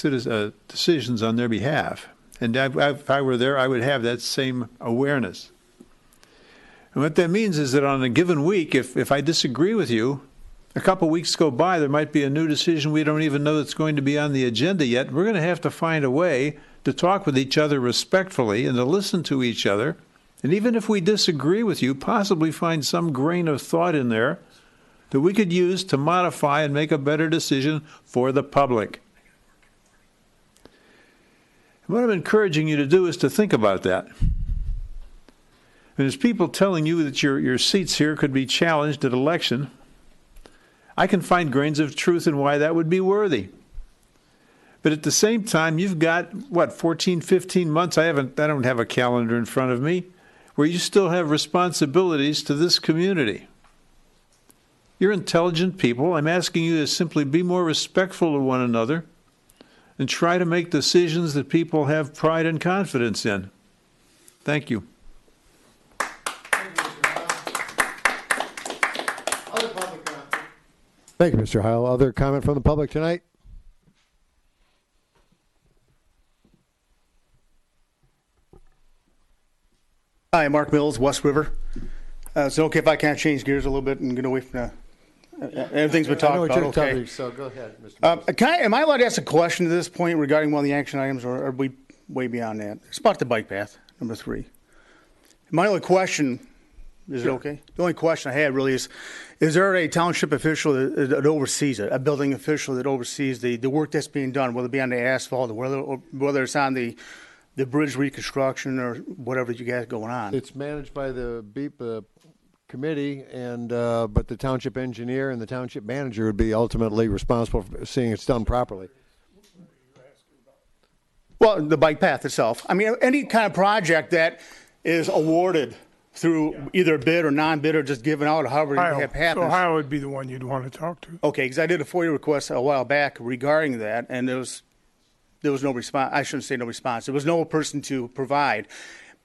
decisions on their behalf. And if I were there, I would have that same awareness. And what that means is that on a given week, if I disagree with you, a couple weeks go by, there might be a new decision we don't even know that's going to be on the agenda yet. We're going to have to find a way to talk with each other respectfully and to listen to each other. And even if we disagree with you, possibly find some grain of thought in there that we could use to modify and make a better decision for the public. And what I'm encouraging you to do is to think about that. And there's people telling you that your seats here could be challenged at election. I can find grains of truth in why that would be worthy. But at the same time, you've got, 14, 15 months, I don't have a calendar in front of me, where you still have responsibilities to this community. You're intelligent people. I'm asking you to simply be more respectful of one another and try to make decisions that people have pride and confidence in. Thank you. Thank you, Mr. Heil. Other comment from the public tonight? Hi, Mark Mills, West River. Is it okay if I kind of change gears a little bit and get away from everything's been talked about? Okay. Coverage, so go ahead, Mr. Am I allowed to ask a question at this point regarding one of the action items, or are we way beyond that? It's about the bike path, number 3. My only question, is it okay? The only question I had really is there a township official that oversees it, a building official that oversees the work that's being done, whether it be on the asphalt or whether it's on the bridge reconstruction or whatever you got going on? It's managed by the BEEP committee, and but the township engineer and the township manager would be ultimately responsible for seeing it's done properly. Well, the bike path itself. I mean, any kind of project that is awarded through either bid or non-bid or just given out, however you have happens. So Ohio would be the one you'd want to talk to. Okay, because I did a FOIA request a while back regarding that, and there was no response. I shouldn't say no response. There was no person to provide.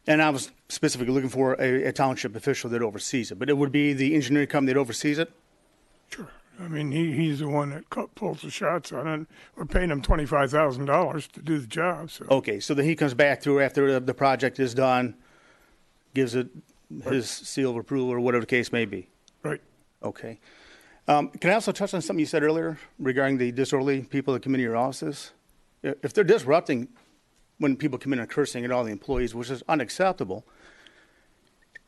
And I was specifically looking for a township official that oversees it, but it would be the engineering company that oversees it? Sure. I mean, he's the one that pulls the shots on it. We're paying him $25,000 to do the job. So. Okay, so then he comes back through after the project is done, gives it his seal of approval or whatever the case may be. Right. Okay. Can I also touch on something you said earlier regarding the disorderly people that come into your offices? If they're disrupting when people come in and cursing at all the employees, which is unacceptable,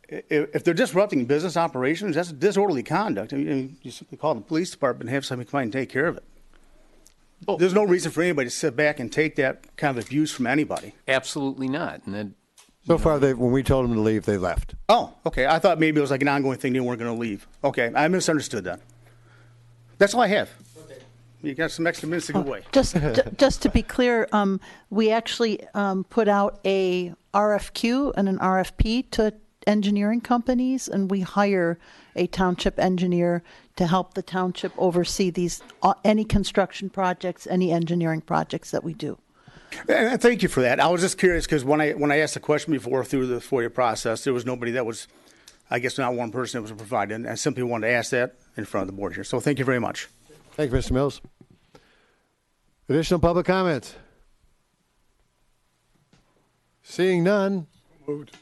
if they're disrupting business operations, that's disorderly conduct. I mean, you simply call the police department and have somebody come in and take care of it. There's no reason for anybody to sit back and take that kind of abuse from anybody. Absolutely not. And then, so far, when we told them to leave, they left. Oh, okay. I thought maybe it was like an ongoing thing. They weren't going to leave. Okay, I misunderstood that. That's all I have. Okay. You got some extra minutes to go away. Just to be clear, we actually put out a RFQ and an RFP to engineering companies, and we hire a township engineer to help the township oversee any construction projects, any engineering projects that we do. And thank you for that. I was just curious because when I asked the question before through the FOIA process, there was nobody that was, I guess not one person that was provided, and I simply wanted to ask that in front of the board here. So thank you very much. Thank you, Mr. Mills. Additional public comments? Seeing none. Moved.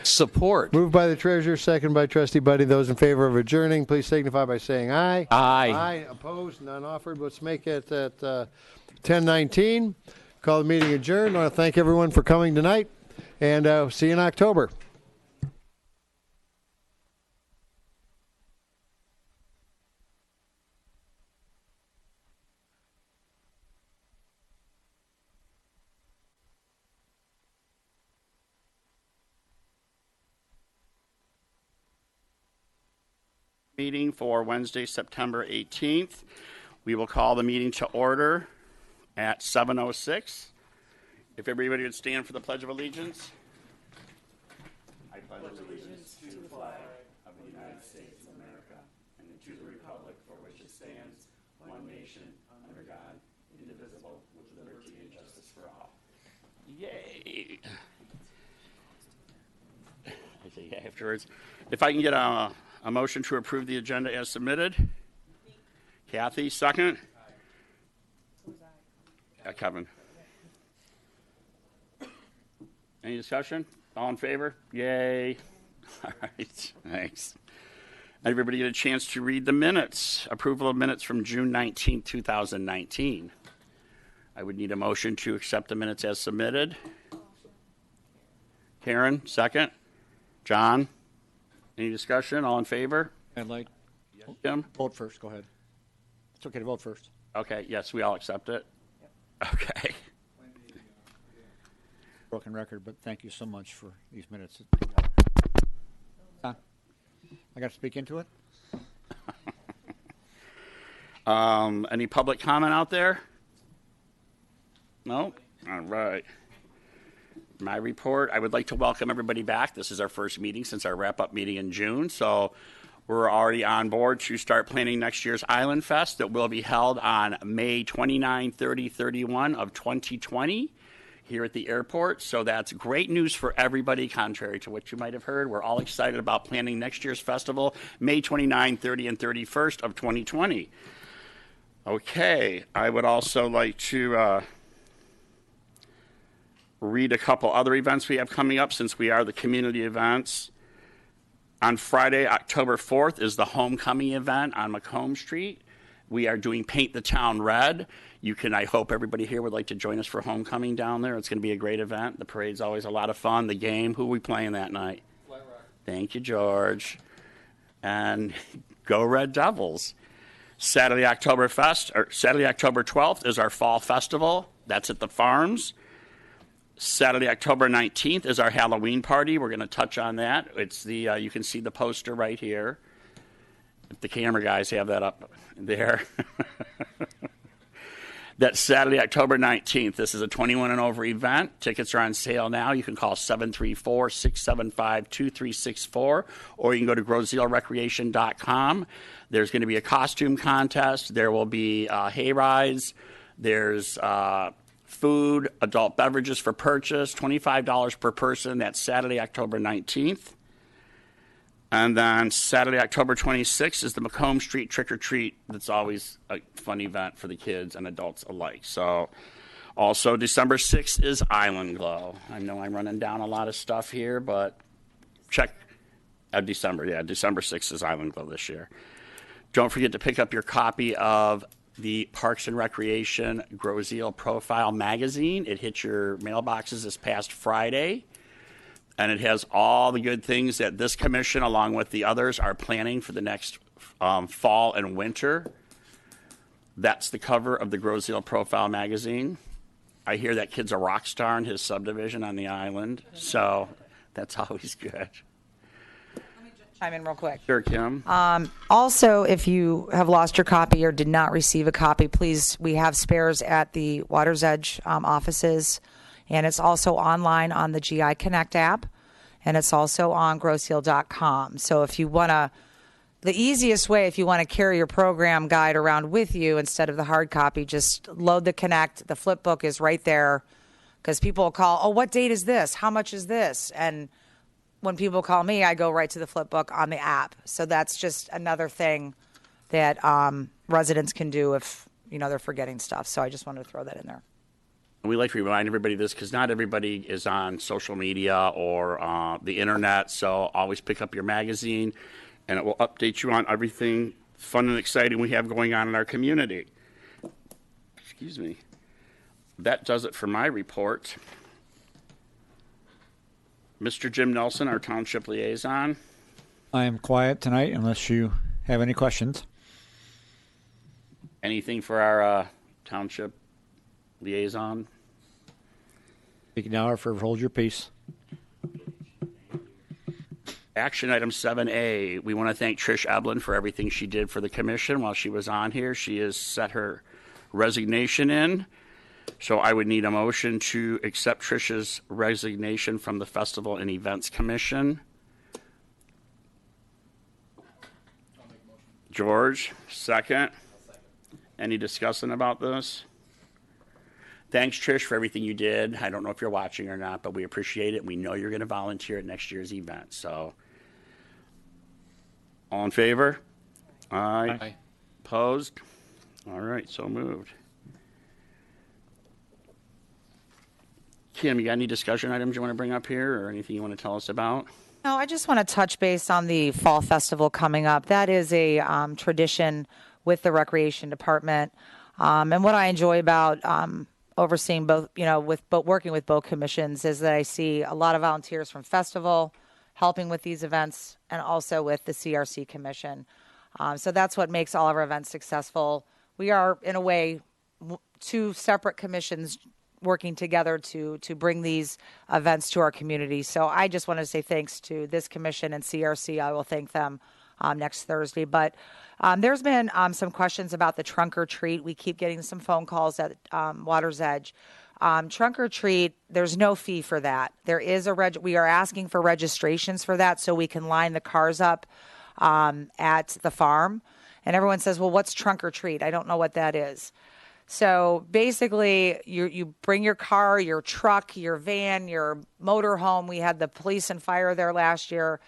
Support. Moved by the treasurer, second by trustee Buddy. Those in favor of adjourning, please signify by saying aye. Aye. Aye. Opposed? None offered. Let's make it at 10:19. Call the meeting adjourned. I want to thank everyone for coming tonight, and see you in October. Meeting for Wednesday, September 18th. We will call the meeting to order at 7:06. If everybody would stand for the Pledge of Allegiance. I pledge allegiance to the flag of the United States of America and to the republic for which it stands, one nation, under God, indivisible, with liberty and justice for all. Yay! I say yay afterwards. If I can get a motion to approve the agenda as submitted. Kathy, second. Kevin. Any discussion? All in favor? Yay. All right, thanks. Everybody get a chance to read the minutes. Approval of minutes from June 19, 2019. I would need a motion to accept the minutes as submitted. Karen, second. John? Any discussion? All in favor? I'd like Jim? Vote first. Go ahead. It's okay to vote first. Okay, yes, we all accept it. Okay. Broken record, but thank you so much for these minutes. I got to speak into it? Any public comment out there? No? All right. My report, I would like to welcome everybody back. This is our first meeting since our wrap-up meeting in June, so we're already on board to start planning next year's Island Fest that will be held on May 29, 30, 31 of 2020 here at the airport. So that's great news for everybody, contrary to what you might have heard. We're all excited about planning next year's festival, May 29, 30, and 31st of 2020. Okay, I would also like to read a couple other events we have coming up since we are the community events. On Friday, October 4th is the homecoming event on Macomb Street. We are doing Paint the Town Red. I hope everybody here would like to join us for homecoming down there. It's going to be a great event. The parade's always a lot of fun. The game, who are we playing that night? Flat Rock. Thank you, George. And go Red Devils. Saturday, October 12th is our Fall Festival. That's at the Farms. Saturday, October 19th is our Halloween party. We're going to touch on that. It's the you can see the poster right here. If the camera guys have that up there. That's Saturday, October 19th. This is a 21 and over event. Tickets are on sale now. You can call 734-675-2364, or you can go to grosseilerecreation.com. There's going to be a costume contest. There will be hay rides. There's food, adult beverages for purchase, $25 per person. That's Saturday, October 19th. And then Saturday, October 26th is the Macomb Street Trick or Treat. That's always a fun event for the kids and adults alike. So also December 6th is Island Glow. I know I'm running down a lot of stuff here, but check December 6th is Island Glow this year. Don't forget to pick up your copy of the Parks and Recreation Grosseile Profile Magazine. It hit your mailboxes this past Friday, and it has all the good things that this commission, along with the others, are planning for the next fall and winter. That's the cover of the Grosseile Profile Magazine. I hear that kid's a rock star in his subdivision on the island, so that's always good. Chime in real quick. Sure, Kim. Also, if you have lost your copy or did not receive a copy, please, we have spares at the Water's Edge offices, and it's also online on the GI Connect app, and it's also on grosseile.com. So if you want to, the easiest way, if you want to carry your program guide around with you instead of the hard copy, just load the Connect. The flip book is right there, because people will call, oh, what date is this? How much is this? And when people call me, I go right to the flip book on the app. So that's just another thing that residents can do if they're forgetting stuff. So I just wanted to throw that in there. We like to remind everybody of this because not everybody is on social media or the internet. So always pick up your magazine, and it will update you on everything fun and exciting we have going on in our community. Excuse me. That does it for my report. Mr. Jim Nelson, our township liaison. I am quiet tonight unless you have any questions. Anything for our township liaison? Speak now or forever hold your peace. Action item 7A. We want to thank Trish Eblin for everything she did for the commission while she was on here. She has set her resignation in. So I would need a motion to accept Trish's resignation from the Festival and Events Commission. George, second. Any discussion about this? Thanks, Trish, for everything you did. I don't know if you're watching or not, but we appreciate it. We know you're going to volunteer at next year's event. So, all in favor? Aye. Aye. Opposed? All right, so moved. Kim, you got any discussion items you want to bring up here or anything you want to tell us about? No, I just want to touch base on the Fall Festival coming up. That is a tradition with the Recreation Department. And what I enjoy about overseeing both, working with both commissions is that I see a lot of volunteers from Festival helping with these events and also with the CRC Commission. So that's what makes all of our events successful. We are, in a way, two separate commissions working together to bring these events to our community. So I just want to say thanks to this commission and CRC. I will thank them next Thursday. But there's been some questions about the trunk or treat. We keep getting some phone calls at Water's Edge. Trunk or treat, there's no fee for that. There is we are asking for registrations for that so we can line the cars up at the farm. And everyone says, well, what's trunk or treat? I don't know what that is. So basically, you bring your car, your truck, your van, your motor home. We had the police and fire there last year.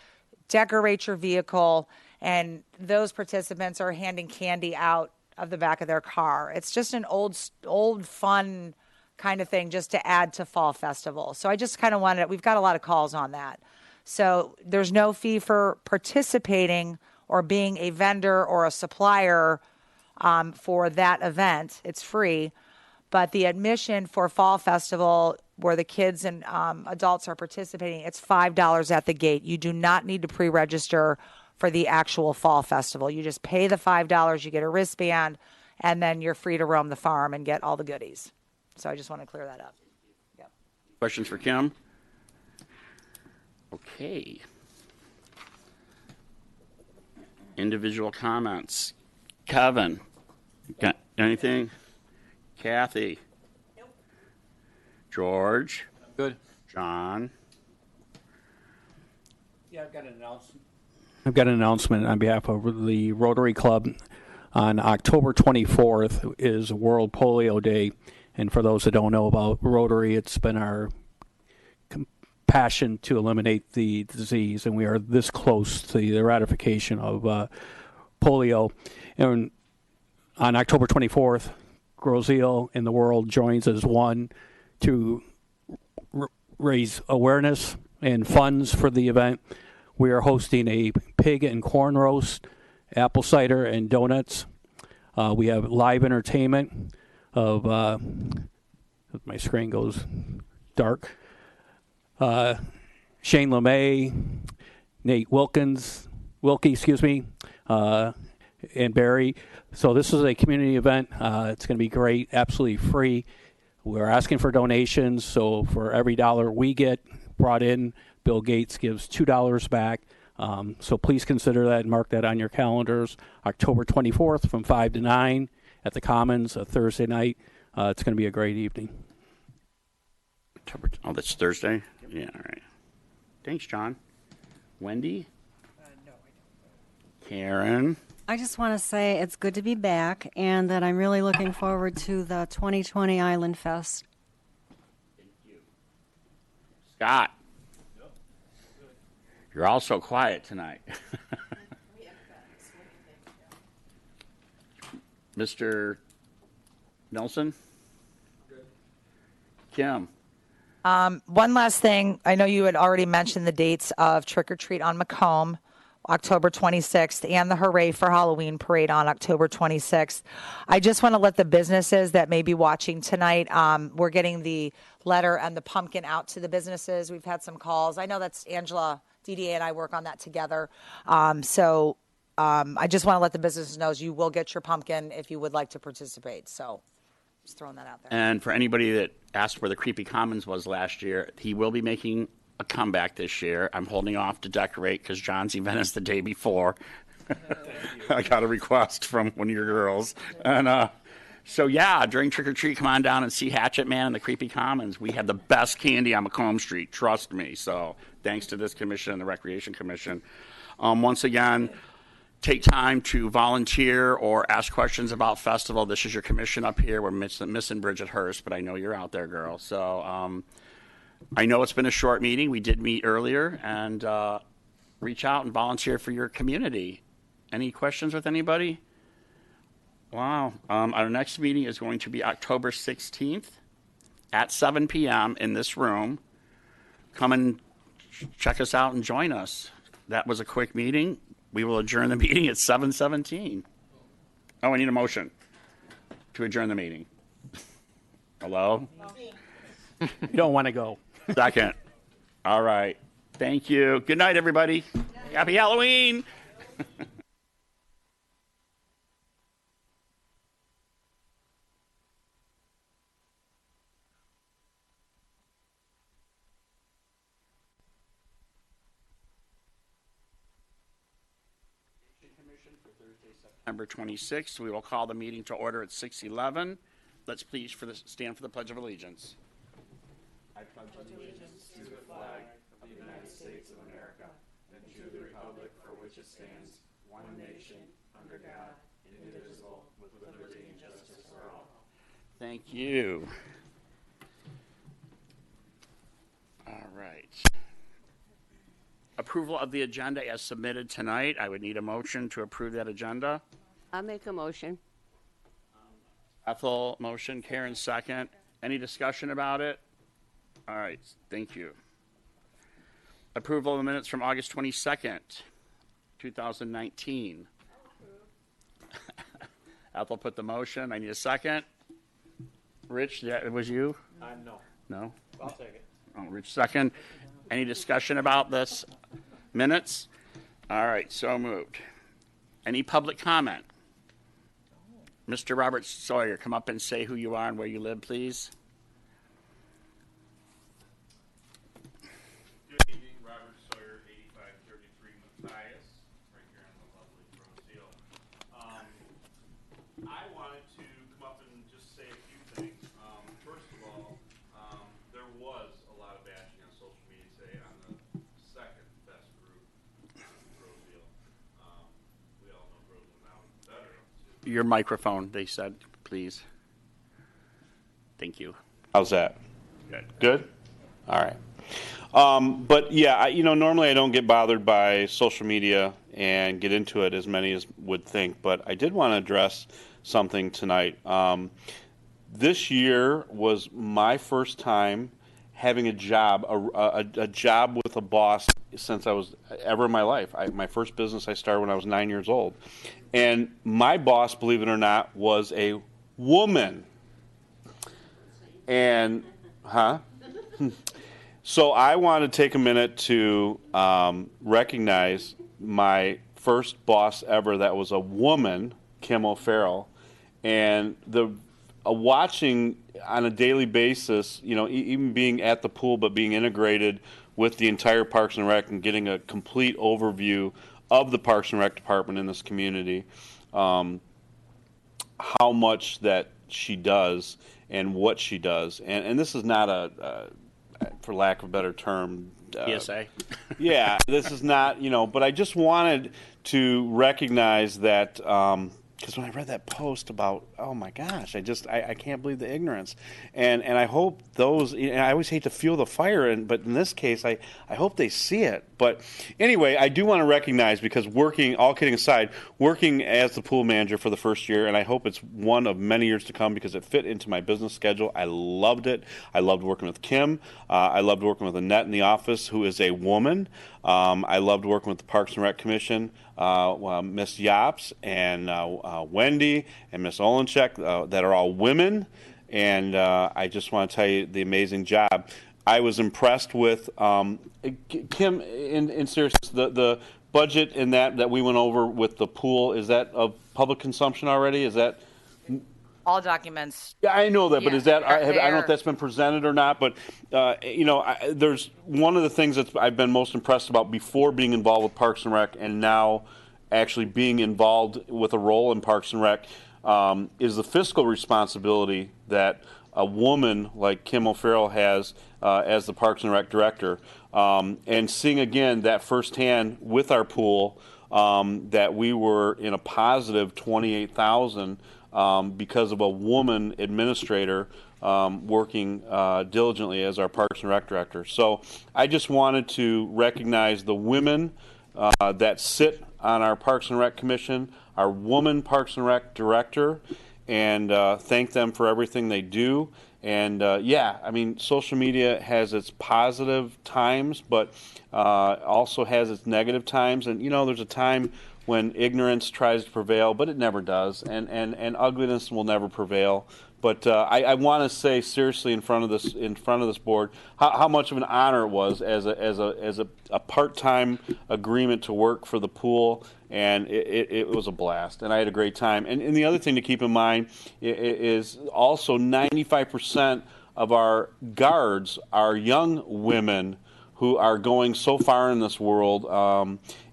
Decorate your vehicle, and those participants are handing candy out of the back of their car. It's just an old fun kind of thing just to add to Fall Festival. So I just kind of wanted, we've got a lot of calls on that. So there's no fee for participating or being a vendor or a supplier for that event. It's free. But the admission for Fall Festival, where the kids and adults are participating, it's $5 at the gate. You do not need to pre-register for the actual Fall Festival. You just pay the $5, you get a wristband, and then you're free to roam the farm and get all the goodies. So I just want to clear that up. Yep. Questions for Kim? Okay. Individual comments. Kevin, got anything? Kathy? Nope. George? Good. John? Yeah, I've got an announcement. I've got an announcement on behalf of the Rotary Club. On October 24th is World Polio Day, And for those that don't know about Rotary, it's been our passion to eliminate the disease, and we are this close to the eradication of polio. And on October 24th, grosseile in the world joins as one to raise awareness and funds for the event. We are hosting a pig and corn roast, apple cider, and donuts. We have live entertainment of, my screen goes dark, Shane LeMay, Nate Wilkie, and Barry. So this is a community event. It's going to be great, absolutely free. We're asking for donations, so for every dollar we get brought in, Bill Gates gives $2 back. So please consider that and mark that on your calendars. October 24th from 5 to 9 at the Commons, a Thursday night. It's going to be a great evening. Oh, that's Thursday? Yeah, all right. Thanks, John. Wendy? No, I don't. Karen? I just want to say it's good to be back and that I'm really looking forward to the 2020 Island Fest. Thank you. Scott? You're all so quiet tonight. Mr. Nelson? Kim? One last thing. I know you had already mentioned the dates of Trick or Treat on Macomb, October 26th, and the Hooray for Halloween parade on October 26th. I just want to let the businesses that may be watching tonight, we're getting the letter and the pumpkin out to the businesses. We've had some calls. I know that's Angela, DDA, and I work on that together. I just want to let the businesses know you will get your pumpkin if you would like to participate. So just throwing that out there. And for anybody that asked where the Creepy Commons was last year, he will be making a comeback this year. I'm holding off to decorate because John's event is the day before. I got a request from one of your girls. And so, yeah, during Trick or Treat, come on down and see Hatchet Man and the Creepy Commons. We have the best candy on Macomb Street, trust me. So thanks to this commission and the Recreation Commission. Once again, take time to volunteer or ask questions about festival. This is your commission up here. We're missing Bridget Hurst, but I know you're out there, girl. So I know it's been a short meeting. We did meet earlier, and reach out and volunteer for your community. Any questions with anybody? Wow. Our next meeting is going to be October 16th at 7 p.m. in this room. Come and check us out and join us. That was a quick meeting. We will adjourn the meeting at 7:17. Oh, I need a motion to adjourn the meeting. Hello? You don't want to go. Second. All right. Thank you. Good night, everybody. Happy Halloween. September 26th. We will call the meeting to order at 6:11. Let's please stand for the Pledge of Allegiance. I pledge allegiance to the flag of the United States of America and to the republic for which it stands, one nation, under God, indivisible, with liberty and justice for all. Thank you. All right. Approval of the agenda as submitted tonight. I would need a motion to approve that agenda. I'll make a motion. Ethel, motion. Karen, second. Any discussion about it? All right. Thank you. Approval of the minutes from August 22nd, 2019. Ethel put the motion. I need a second. Rich, that was you? No. No? I'll take it. Oh, Rich, second. Any discussion about this minutes? All right, so moved. Any public comment? Mr. Robert Sawyer, come up and say who you are and where you live, please. Good evening, Robert Sawyer, 8533 Matthias, right here on the lovely grosseile. I wanted to come up and just say a few things. First of all, there was a lot of bashing on social media today on the second best group, grosseile. We all know grosseile now is better. Your microphone, they said, please. Thank you. How's that? Good. Good? All right. But yeah, normally I don't get bothered by social media and get into it as many as would think, but I did want to address something tonight. This year was my first time having a job, a job with a boss since I was ever in my life. My first business I started when I was 9 years old. And my boss, believe it or not, was a woman. And, So I want to take a minute to recognize my first boss ever that was a woman, Kim O'Farrell, and watching on a daily basis, even being at the pool but being integrated with the entire Parks and Rec and getting a complete overview of the Parks and Rec department in this community, how much that she does and what she does. And this is not for lack of a better term, PSA. Yeah, this is not, but I just wanted to recognize that, because when I read that post about, oh my gosh, I can't believe the ignorance, and I hope those, I always hate to fuel the fire, but in this case, I hope they see it. But anyway, I do want to recognize, because all kidding aside, working as the pool manager for the first year, and I hope it's one of many years to come because it fit into my business schedule. I loved it. I loved working with Kim. I loved working with Annette in the office, who is a woman. I loved working with the Parks and Rec Commission, Miss Yops and Wendy and Miss Olenchek, that are all women. And I just want to tell you the amazing job. I was impressed with Kim. In seriousness, the budget in that we went over with the pool, is that of public consumption already? Is that? All documents. Yeah, I know that, but is that? I don't know They're- if that's been presented or not. But there's one of the things that I've been most impressed about before being involved with Parks and Rec, and now actually being involved with a role in Parks and Rec, is the fiscal responsibility that a woman like Kim O'Farrell has as the Parks and Rec director, and seeing again that firsthand with our pool, that we were in a positive 28,000 because of a woman administrator working diligently as our Parks and Rec director. So I just wanted to recognize the women that sit on our Parks and Rec Commission, our woman Parks and Rec director, and thank them for everything they do. And social media has its positive times, but also has its negative times. And there's a time when ignorance tries to prevail, but it never does, and ugliness will never prevail. But I want to say seriously in front of this board how much of an honor it was as a part-time agreement to work for the pool, and it was a blast, and I had a great time. And the other thing to keep in mind is also 95% of our guards are young women who are going so far in this world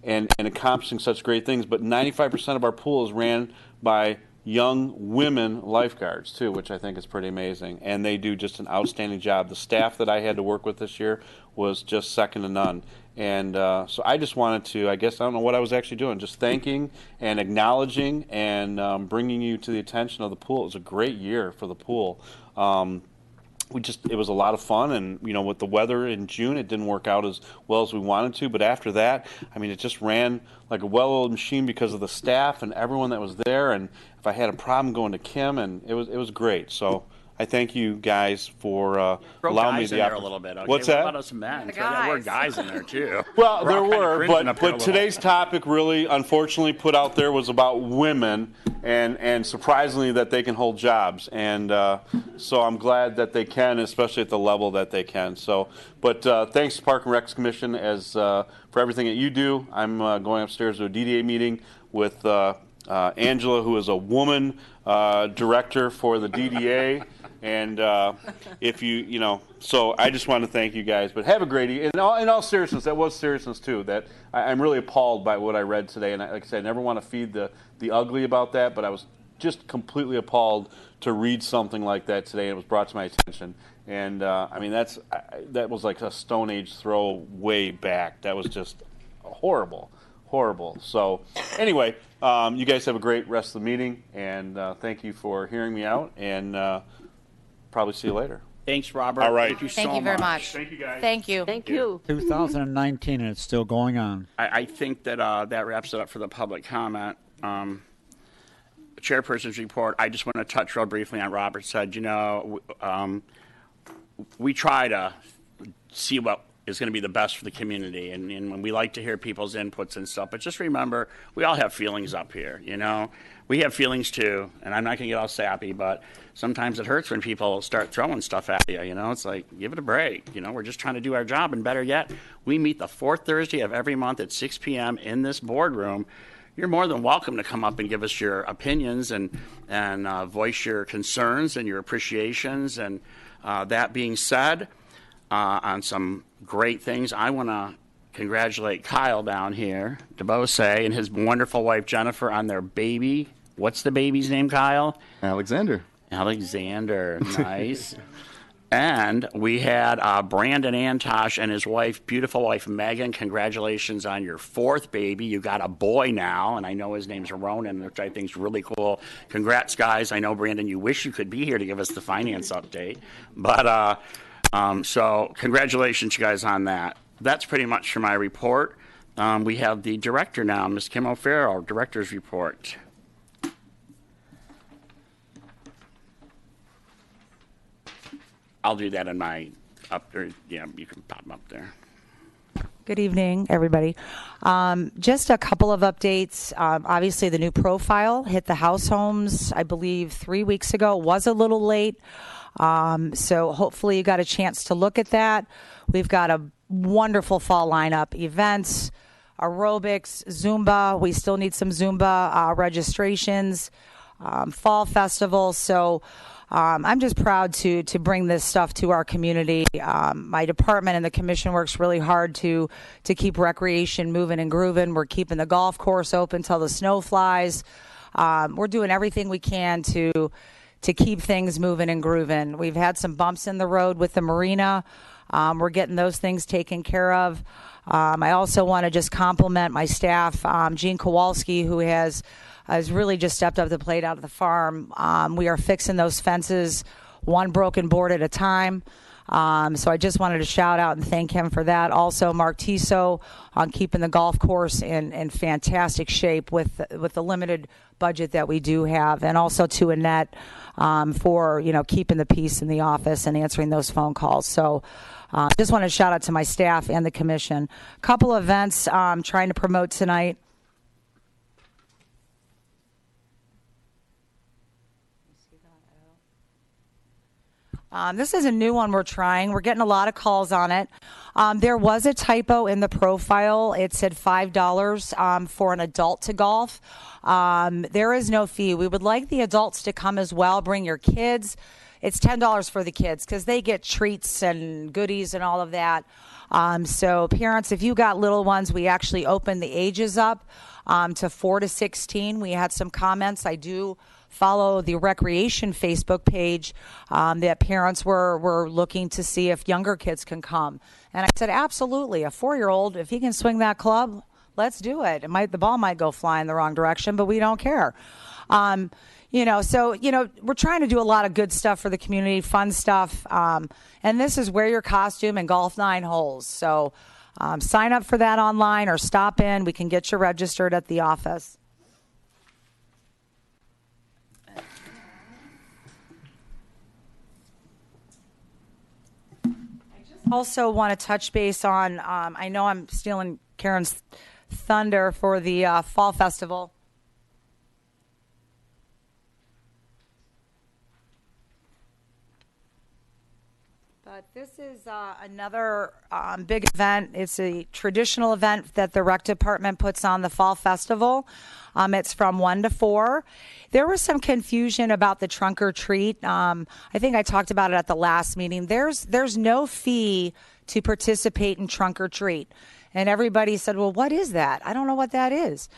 and accomplishing such great things. But 95% of our pool is ran by young women lifeguards, too, which I think is pretty amazing. And they do just an outstanding job. The staff that I had to work with this year was just second to none. And so I just wanted to, I don't know what I was actually doing, just thanking and acknowledging and bringing you to the attention of the pool. It was a great year for the pool. It was a lot of fun, and with the weather in June, it didn't work out as well as we wanted to. But after that, it just ran like a well-oiled machine because of the staff and everyone that was there. And if I had a problem, going to Kim, and it was great. So I thank you guys for allowing me the opportunity. A little bit. Okay? What's what that? About us men? So there were guys in there too. Well, We're there all kind of were, cringing up here a but little. today's topic really, unfortunately, put out there was about women, and surprisingly that they can hold jobs, and so I'm glad that they can, especially at the level that they can. So, but thanks to Park and Rec Commission for everything that you do. I'm going upstairs to a DDA meeting with Angela, who is a woman director for the DDA. And if so I just want to thank you guys. But have a great evening. In all seriousness, that was seriousness too. That I'm really appalled by what I read today. And like I said, I never want to feed the ugly about that. But I was just completely appalled to read something like that today. And it was brought to my attention. And that was like a Stone Age throw way back. That was just horrible. So anyway, you guys have a great rest of the meeting. And thank you for hearing me out. And probably see you later. Thanks, Robert. All right. Thank you Thank so you very much. much. Thank you, guys. Thank you. Thank you. 2019, and it's still going on. I think that that wraps it up for the public comment. Chairperson's report, I just want to touch real briefly on Robert said, we try to see what is going to be the best for the community, and when we like to hear people's inputs and stuff, but just remember, we all have feelings up here, We have feelings too, and I'm not going to get all sappy, but sometimes it hurts when people start throwing stuff at you, It's like, give it a break, We're just trying to do our job, and better yet, we meet the fourth Thursday of every month at 6 p.m. in this boardroom. You're more than welcome to come up and give us your opinions and voice your concerns and your appreciations. And that being said, on some great things, I want to congratulate Kyle down here, DeBose, and his wonderful wife Jennifer on their baby. What's the baby's name, Kyle? Alexander. Nice. And we had Brandon Antosh and his wife, beautiful wife Megan. Congratulations on your fourth baby. You got a boy now, and I know his name's Ronan, which I think is really cool. Congrats, guys. I know, Brandon, you wish you could be here to give us the finance update. But so congratulations, you guys, on that. That's pretty much for my report. We have the director now, Ms. Kim O'Farrell, director's report. I'll do that in my you can pop them up there. Good evening, everybody. Just a couple of updates. Obviously, the new profile hit the house homes, I believe, 3 weeks ago. It was a little late. So hopefully you got a chance to look at that. We've got a wonderful fall lineup, events, aerobics, Zumba. We still need some Zumba registrations, fall festival. So I'm just proud to bring this stuff to our community. My department and the commission works really hard to keep recreation moving and grooving. We're keeping the golf course open till the snow flies. We're doing everything we can to keep things moving and grooving. We've had some bumps in the road with the marina. We're getting those things taken care of. I also want to just compliment my staff, Gene Kowalski, who has really just stepped up to the plate out of the farm. We are fixing those fences one broken board at a time. So I just wanted to shout out and thank him for that. Also, Mark Tiso on keeping the golf course in fantastic shape with the limited budget that we do have. And also to Annette for, keeping the peace in the office and answering those phone calls. So just want to shout out to my staff and the commission. A couple of events I'm trying to promote tonight. This is a new one we're trying. We're getting a lot of calls on it. There was a typo in the profile. It said $5 for an adult to golf. There is no fee. We would like the adults to come as well. Bring your kids. It's $10 for the kids because they get treats and goodies and all of that. So parents, if you got little ones, we actually opened the ages up to 4 to 16. We had some comments. I do follow the recreation Facebook page that parents were looking to see if younger kids can come. And I said, absolutely. A 4-year-old, if he can swing that club, let's do it. The ball might go flying the wrong direction, but we don't care. So we're trying to do a lot of good stuff for the community, fun stuff. And this is wear your costume and golf 9 holes. So sign up for that online or stop in. We can get you registered at the office. Also want to touch base on, I know I'm stealing Karen's thunder for the Fall Festival. But this is another big event. It's a traditional event that the rec department puts on, the Fall Festival. It's from 1 to 4. There was some confusion about the trunk or treat. I think I talked about it at the last meeting. There's no fee to participate in trunk or treat. And everybody said, well, what is that? I don't know what that is.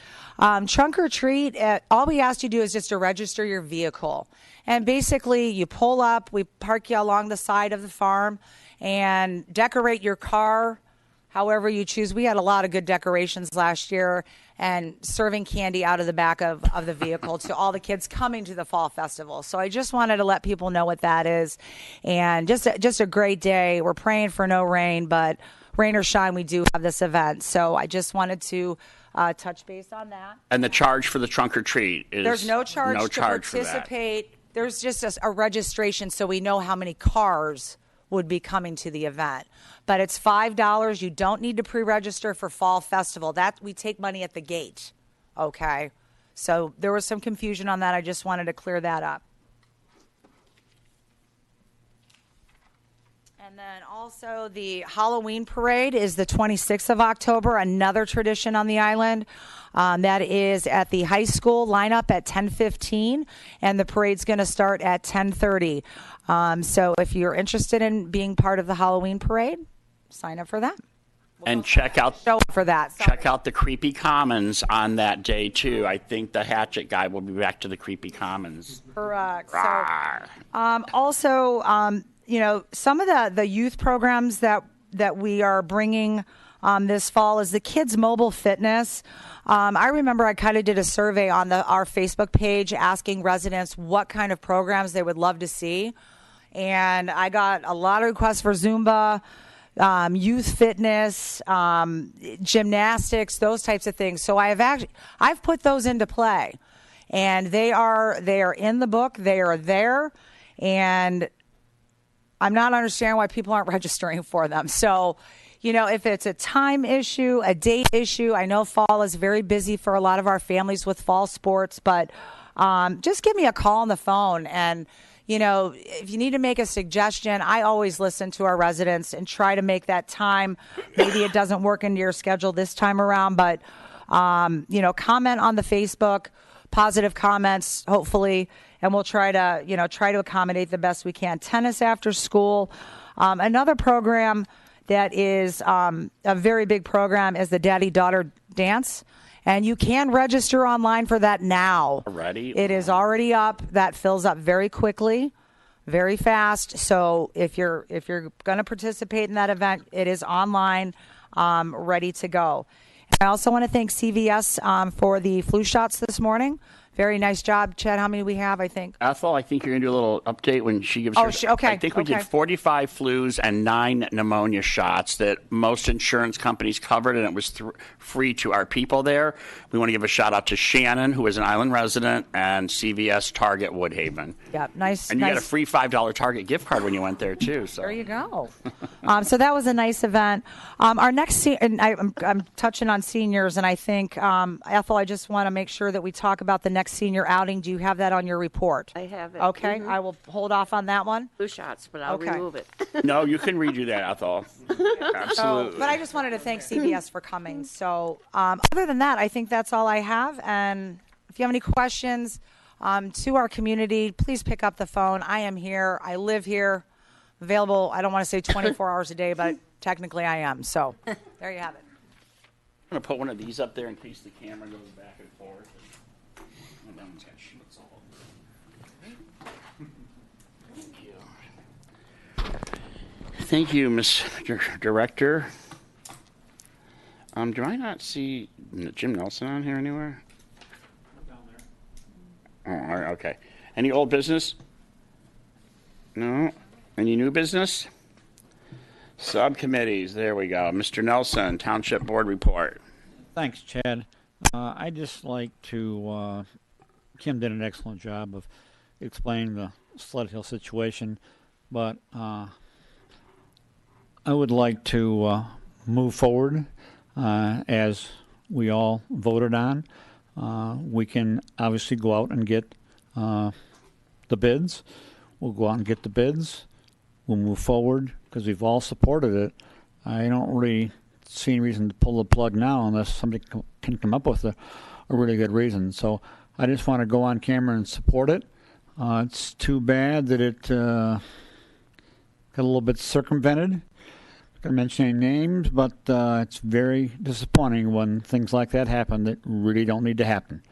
Trunk or treat, all we asked you to do is just to register your vehicle. And basically, you pull up, we park you along the side of the farm, and decorate your car however you choose. We had a lot of good decorations last year. and serving candy out of the back of the vehicle to all the kids coming to the Fall Festival. So I just wanted to let people know what that is. And just a great day. We're praying for no rain, but rain or shine, we do have this event. So I just wanted to touch base on that. And the charge for the trunk or treat is There's no charge to for that. participate. There's just a registration so we know how many cars would be coming to the event. But it's $5. You don't need to pre-register for Fall Festival. That we take money at the gate. Okay? So there was some confusion on that. I just wanted to clear that up. And then also the Halloween parade is the 26th of October, another tradition on the island. That is at the high school, lineup at 10:15, and the parade's going to start at 10:30. So if you're interested in being part of the Halloween parade, sign up for that. And check out for that. Check out the Creepy Commons on that day too. I think the Hatchet guy will be back to the Creepy Commons. Correct. So, also, you know, some of the youth programs that we are bringing this fall is the kids' mobile fitness. I remember I kind of did a survey on our Facebook page asking residents what kind of programs they would love to see, and I got a lot of requests for Zumba, youth fitness, gymnastics, those types of things. So I've put those into play, and they are in the book. They are there, and I'm not understanding why people aren't registering for them. So, you know, if it's a time issue, a date issue, I know fall is very busy for a lot of our families with fall sports, but just give me a call on the phone. And, you know, if you need to make a suggestion, I always listen to our residents and try to make that time. Maybe it doesn't work into your schedule this time around, but, you know, comment on the Facebook, positive comments, hopefully, and we'll try to accommodate the best we can. Tennis after school. Another program that is a very big program is the Daddy-Daughter Dance. And you can register online for that now. Already? It is already up. That fills up very quickly, very fast. So if you're going to participate in that event, it is online, ready to go. And I also want to thank CVS for the flu shots this morning. Very nice job, Chad. How many do we have, I think? Ethel, I think you're going to do a little update when she gives her. Okay. I think we did 45 flus and 9 pneumonia shots that most insurance companies covered, and it was free to our people there. We want to give a shout out to Shannon, who is an island resident, and CVS Target Woodhaven. Yep, nice. And you got a free $5 Target gift card when you went there, too. So. There you go. So that was a nice event. Our next, and I'm touching on seniors, and I think, Ethel, I just want to make sure that we talk about the next senior outing. Do you have that on your report? I have it. Okay, I will hold off on that one. Flu shots, but I'll remove it. No, you can redo that, Ethel. Absolutely. But I just wanted to thank CBS for coming. So other than that, I think that's all I have. And if you have any questions to our community, please pick up the phone. I am here. I live here. Available, I don't want to say 24 hours a day, but technically I am. So there you have it. I'm going to put one of these up there in case the camera goes back and forth. And that one's got sheets all over. Thank you, Mr. Director. Do I not see Jim Nelson on here anywhere? Down there. Oh, all right, okay. Any old business? No. Any new business? Subcommittees. There we go. Mr. Nelson, Township Board Report. Thanks, Chad. I'd just like to, Kim did an excellent job of explaining the Sled Hill situation, but I would like to move forward as we all voted on. We can obviously go out and get the bids. We'll go out and get the bids. We'll move forward because we've all supported it. I don't really see any reason to pull the plug now unless somebody can come up with a really good reason. So I just want to go on camera and support it. It's too bad that it got a little bit circumvented. I'm not going to mention any names, but it's very disappointing when things like that happen that really don't need to happen.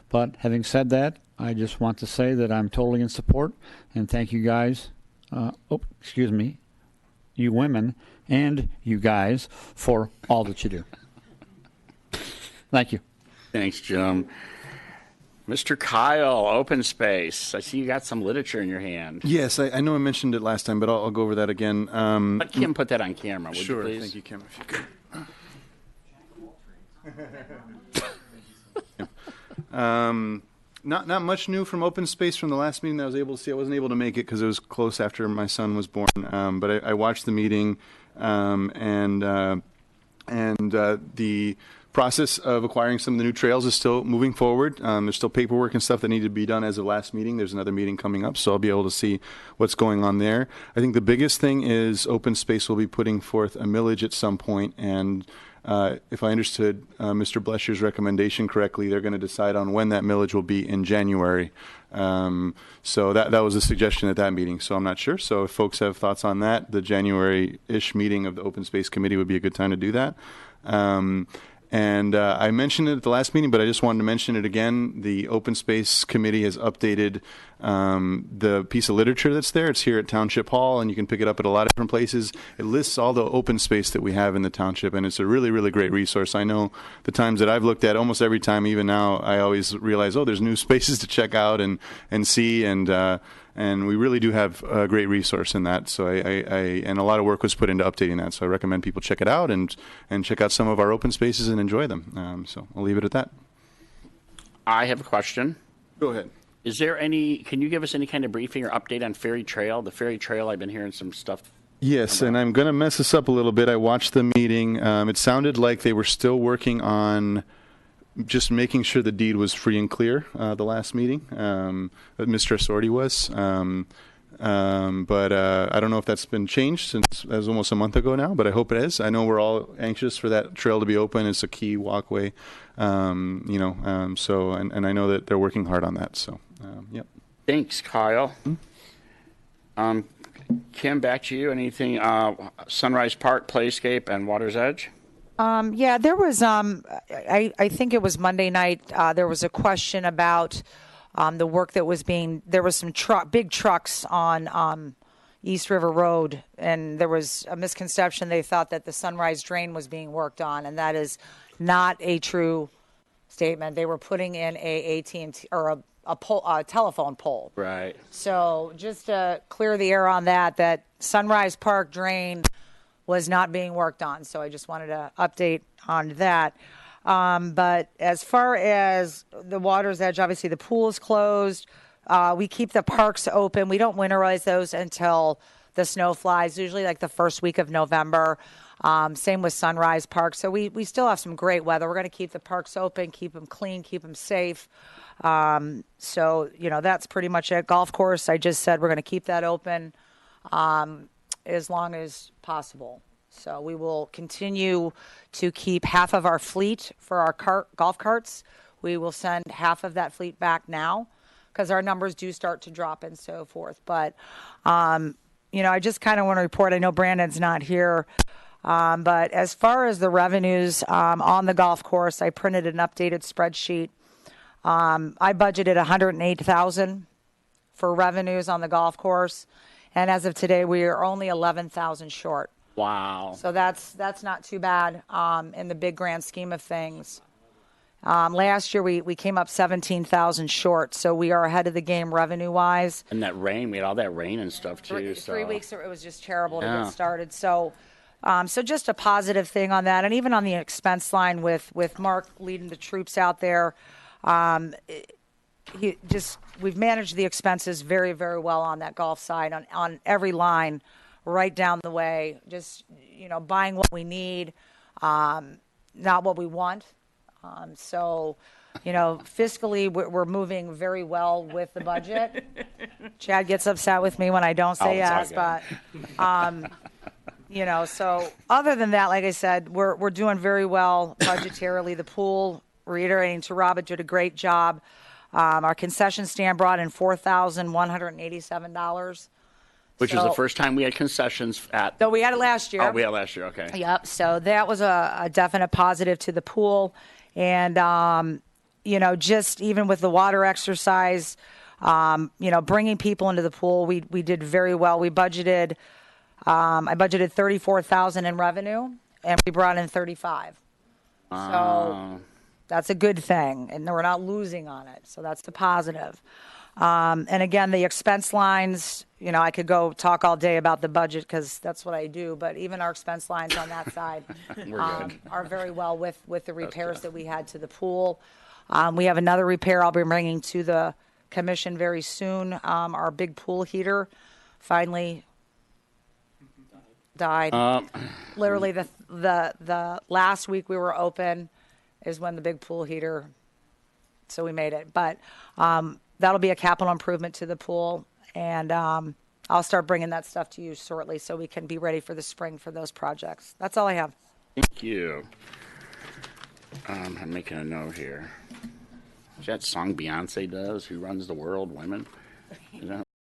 But having said that, I just want to say that I'm totally in support, and thank you guys. You women and you guys for all that you do. Thank you. Thanks, Jim. Mr. Kyle, open space. I see you got some literature in your hand. Yes, I know I mentioned it last time, but I'll go over that again. Let Kim put that on camera, would sure, you please? thank you, Kim, if you could. Not much new from open space from the last meeting that I was able to see. I wasn't able to make it because it was close after my son was born, but I watched the meeting, and the process of acquiring some of the new trails is still moving forward. There's still paperwork and stuff that need to be done as of last meeting. There's another meeting coming up, so I'll be able to see what's going on there. I think the biggest thing is open space will be putting forth a millage at some point, and if I understood Mr. Blesher's recommendation correctly, they're going to decide on when that millage will be in January. So that was a suggestion at that meeting, so I'm not sure. So if folks have thoughts on that, the January-ish meeting of the Open Space Committee would be a good time to do that. And I mentioned it at the last meeting, but I just wanted to mention it again. The Open Space Committee has updated the piece of literature that's there. It's here at Township Hall, and you can pick it up at a lot of different places. It lists all the open space that we have in the township, and it's a really, really great resource. I know the times that I've looked at, almost every time, even now, I always realize, oh, there's new spaces to check out and see, and we really do have a great resource in that. So and a lot of work was put into updating that. So I recommend people check it out and check out some of our open spaces and enjoy them. So I'll leave it at that. I have a question. Go ahead. Can you give us any kind of briefing or update on Ferry Trail? The Ferry Trail, I've been hearing some stuff. Yes, and I'm going to mess this up a little bit. I watched the meeting. It sounded like they were still working on just making sure the deed was free and clear, the last meeting, that Mr. Assorti was. But I don't know if that's been changed since that was almost a month ago now, but I hope it is. I know we're all anxious for that trail to be open. It's a key walkway, so, and I know that they're working hard on that, so, yep. Thanks, Kyle. Kim, back to you. Anything, Sunrise Park, Playscape, and Water's Edge? Yeah, there was, I think it was Monday night, there was a question about the work that was there was some big trucks on East River Road, and there was a misconception. They thought that the Sunrise Drain was being worked on, and that is not a true statement. They were putting in a AT&T or a telephone pole. Right. So just to clear the air on that Sunrise Park Drain was not being worked on. So I just wanted to update on that. But as far as the Water's Edge, obviously the pool is closed. We keep the parks open. We don't winterize those until the snow flies, usually like the first week of November. Same with Sunrise Park. So we still have some great weather. We're going to keep the parks open, keep them clean, keep them safe. So, that's pretty much it. Golf course, I just said we're going to keep that open as long as possible. So we will continue to keep half of our fleet for our golf carts. We will send half of that fleet back now because our numbers do start to drop and so forth. But, I just kind of want to report, I know Brandon's not here, but as far as the revenues on the golf course, I printed an updated spreadsheet. I budgeted $108,000 for revenues on the golf course. And as of today, we are only 11,000 short. Wow. So that's not too bad in the big grand scheme of things. Last year, we came up 17,000 short, so we are ahead of the game revenue-wise. And that rain, we had all that rain and stuff, too. Three weeks, it was just terrible to get started. So just a positive thing on that. And even on the expense line with Mark leading the troops out there, we've managed the expenses very, very well on that golf side, on every line, right down the way. Just, buying what we need, not what we want. Fiscally, we're moving very well with the budget. Chad gets upset with me when I don't say yes, but, so other than that, like I said, we're doing very well budgetarily. The pool, reiterating to Rob, did a great job. Our concession stand brought in $4,187. Which is the first time we had concessions at. So we had it last year. Oh, we had it last year, okay. Yep, so that was a definite positive to the pool. And, just even with the water exercise, bringing people into the pool, we did very well. We budgeted, I budgeted $34,000 in revenue, and we brought in $35,000. So, That's a good thing, and we're not losing on it. So that's the positive. And again, the expense lines, I could go talk all day about the budget because that's what I do, but even our expense lines on that side are very well with the repairs that we had to the pool. We have another repair I'll be bringing to the commission very soon. Our big pool heater finally died. Literally the last week we were open is when the big pool heater, so we made it. But that'll be a capital improvement to the pool, and I'll start bringing that stuff to you shortly so we can be ready for the spring for those projects. That's all I have. Thank you. I'm making a note here. Is that song Beyonce does, Who Runs the World, Women? Is that